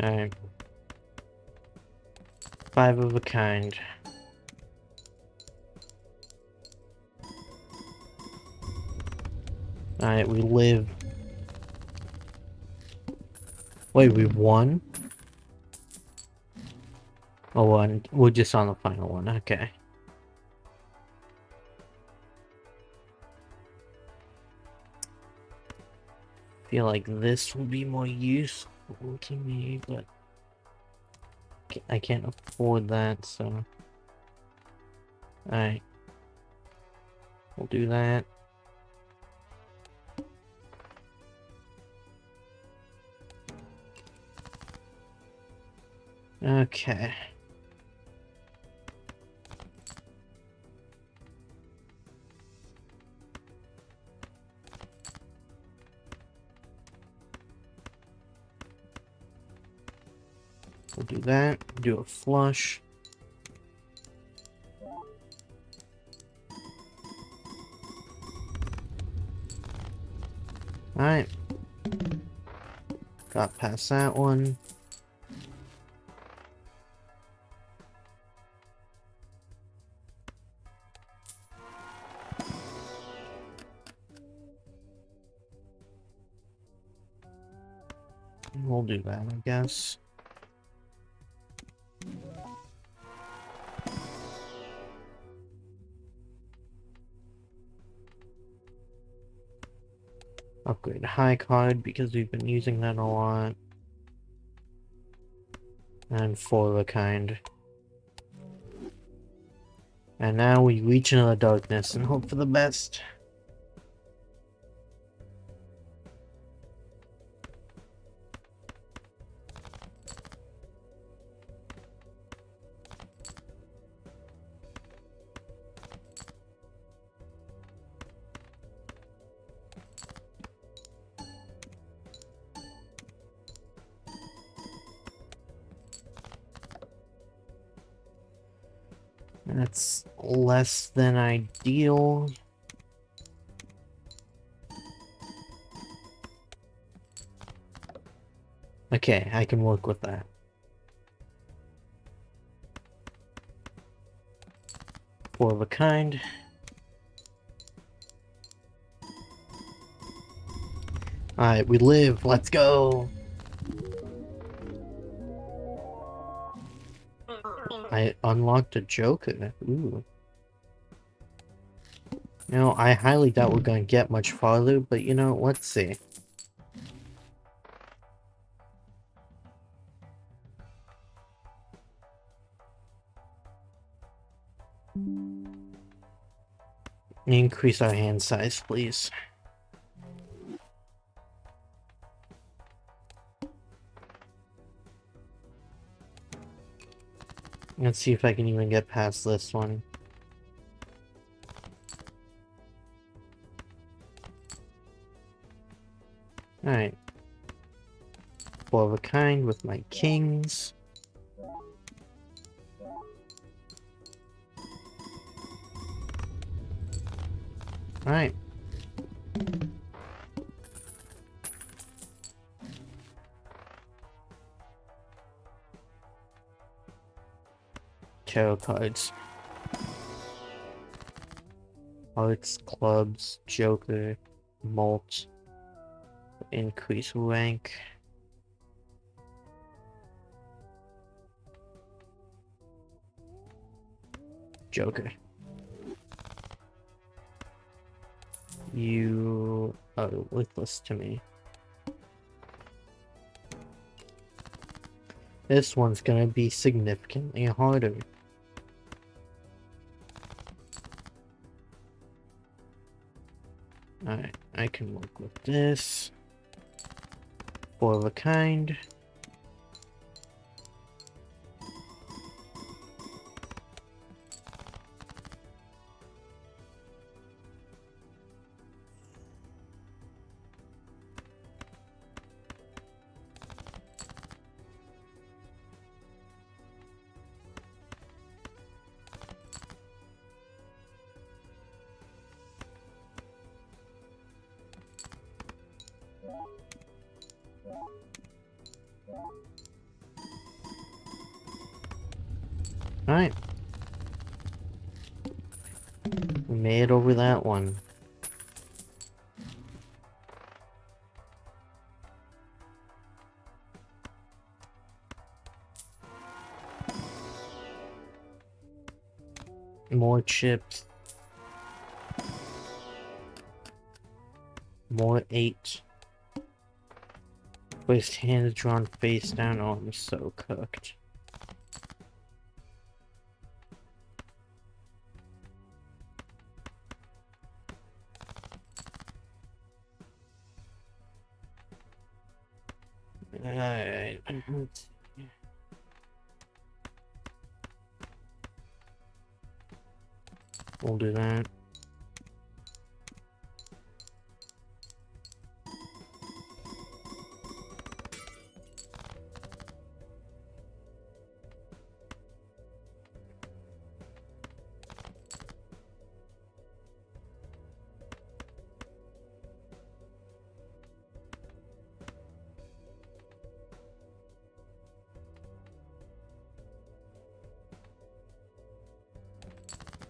Alright. 5 of a kind. Alright, we live. Wait, we won? Oh, and we're just on the final one, okay. Feel like this will be more useful to me, but I can't afford that, so... Alright. We'll do that. Okay. We'll do that. Do a flush. Alright. Got past that one. We'll do that, I guess. Upgrade high card because we've been using that a lot. And four of a kind. And now we reach into the darkness and hope for the best. That's less than ideal. Okay, I can work with that. Four of a kind. Alright, we live. Let's go. I unlocked a Joker. Ooh. You know, I highly doubt we're gonna get much farther, but you know, let's see. Increase our hand size, please. Let's see if I can even get past this one. Alright. Four of a kind with my kings. Alright. Tarot cards. Hearts, clubs, Joker, Malt. Increase rank. Joker. You are worthless to me. This one's gonna be significantly harder. Alright, I can work with this. Four of a kind. Alright. We made it over that one. More chips. More 8. First hand is drawn face down. Oh, I'm so cooked. Alright. We'll do that.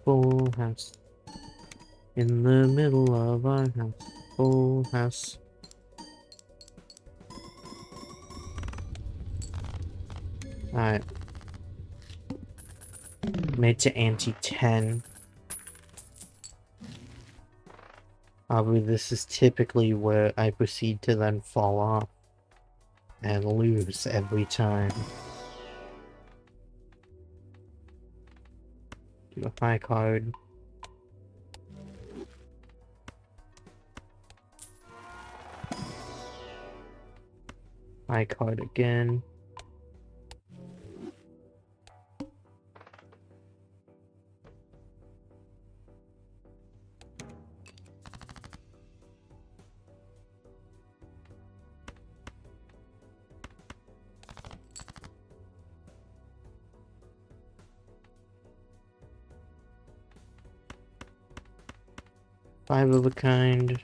Full house. In the middle of our house. Full house. Alright. Made to anti-10. This is typically where I proceed to then fall off and lose every time. Do a high card. High card again. Five of a kind.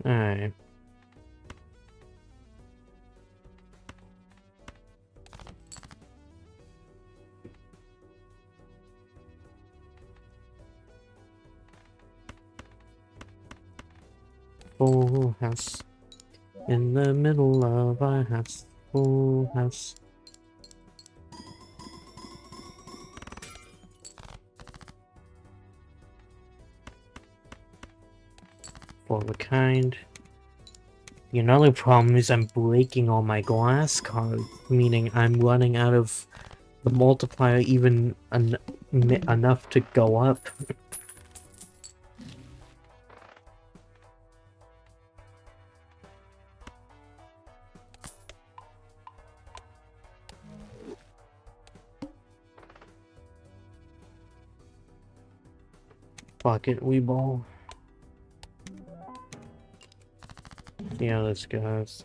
Alright. Full house. In the middle of our house. Full house. Four of a kind. The another problem is I'm breaking all my glass cards, meaning I'm running out of the multiplier even enough to go up. Fuck it, we ball. See how this goes.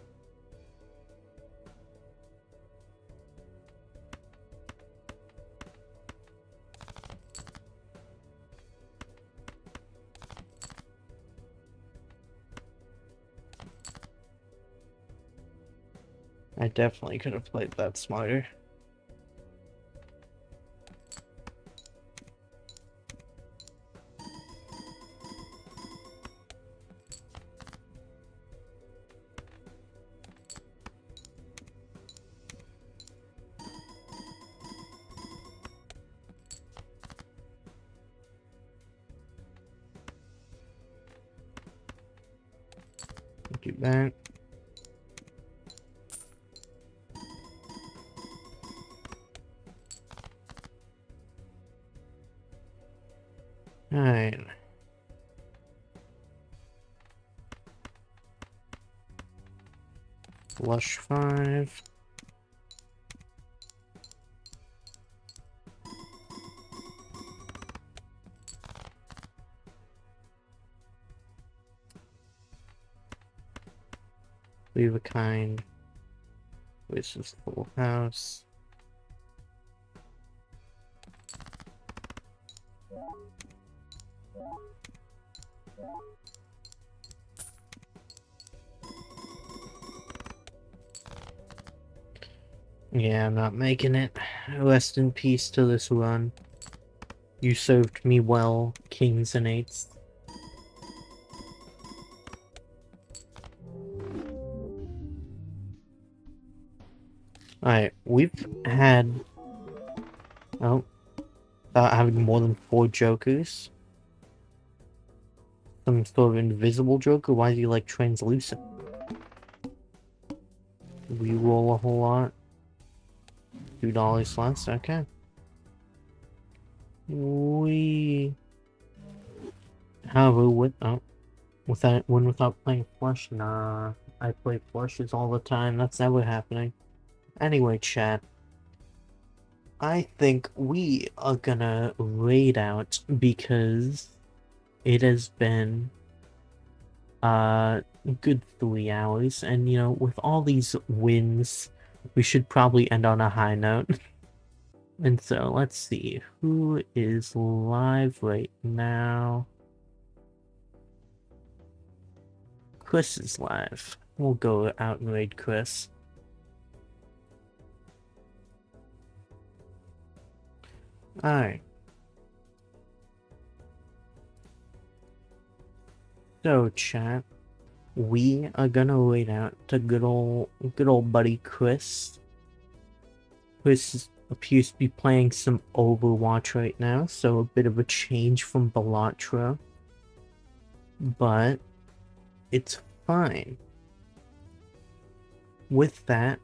I definitely could have played that smarter. Do that. Alright. Flush 5. Leave a kind. Which is full house. Yeah, I'm not making it. Rest in peace to this run. You served me well, kings and eights. Alright, we've had... Oh. Without having more than 4 jokers. Some sort of invisible joker? Why is he like translucent? We roll a whole lot. $2 less, okay. We, however, without playing Flush, nah. I play Flushes all the time. That's never happening. Anyway, chat. I think we are gonna raid out because it has been a good 3 hours, and you know, with all these wins, we should probably end on a high note. And so let's see who is live right now. Chris is live. We'll go out and raid Chris. Alright. So chat, we are gonna wait out to good old buddy Chris. Chris appears to be playing some Overwatch right now, so a bit of a change from Balatro. But it's fine. With that,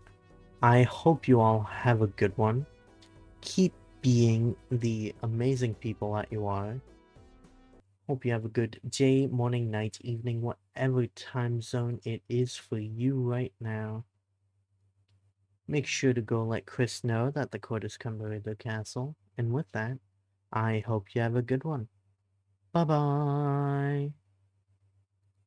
I hope you all have a good one. Keep being the amazing people that you are. Hope you have a good day, morning, night, evening, whatever time zone it is for you right now. Make sure to go let Chris know that the court has come to the castle. And with that, I hope you have a good one. Bye-bye.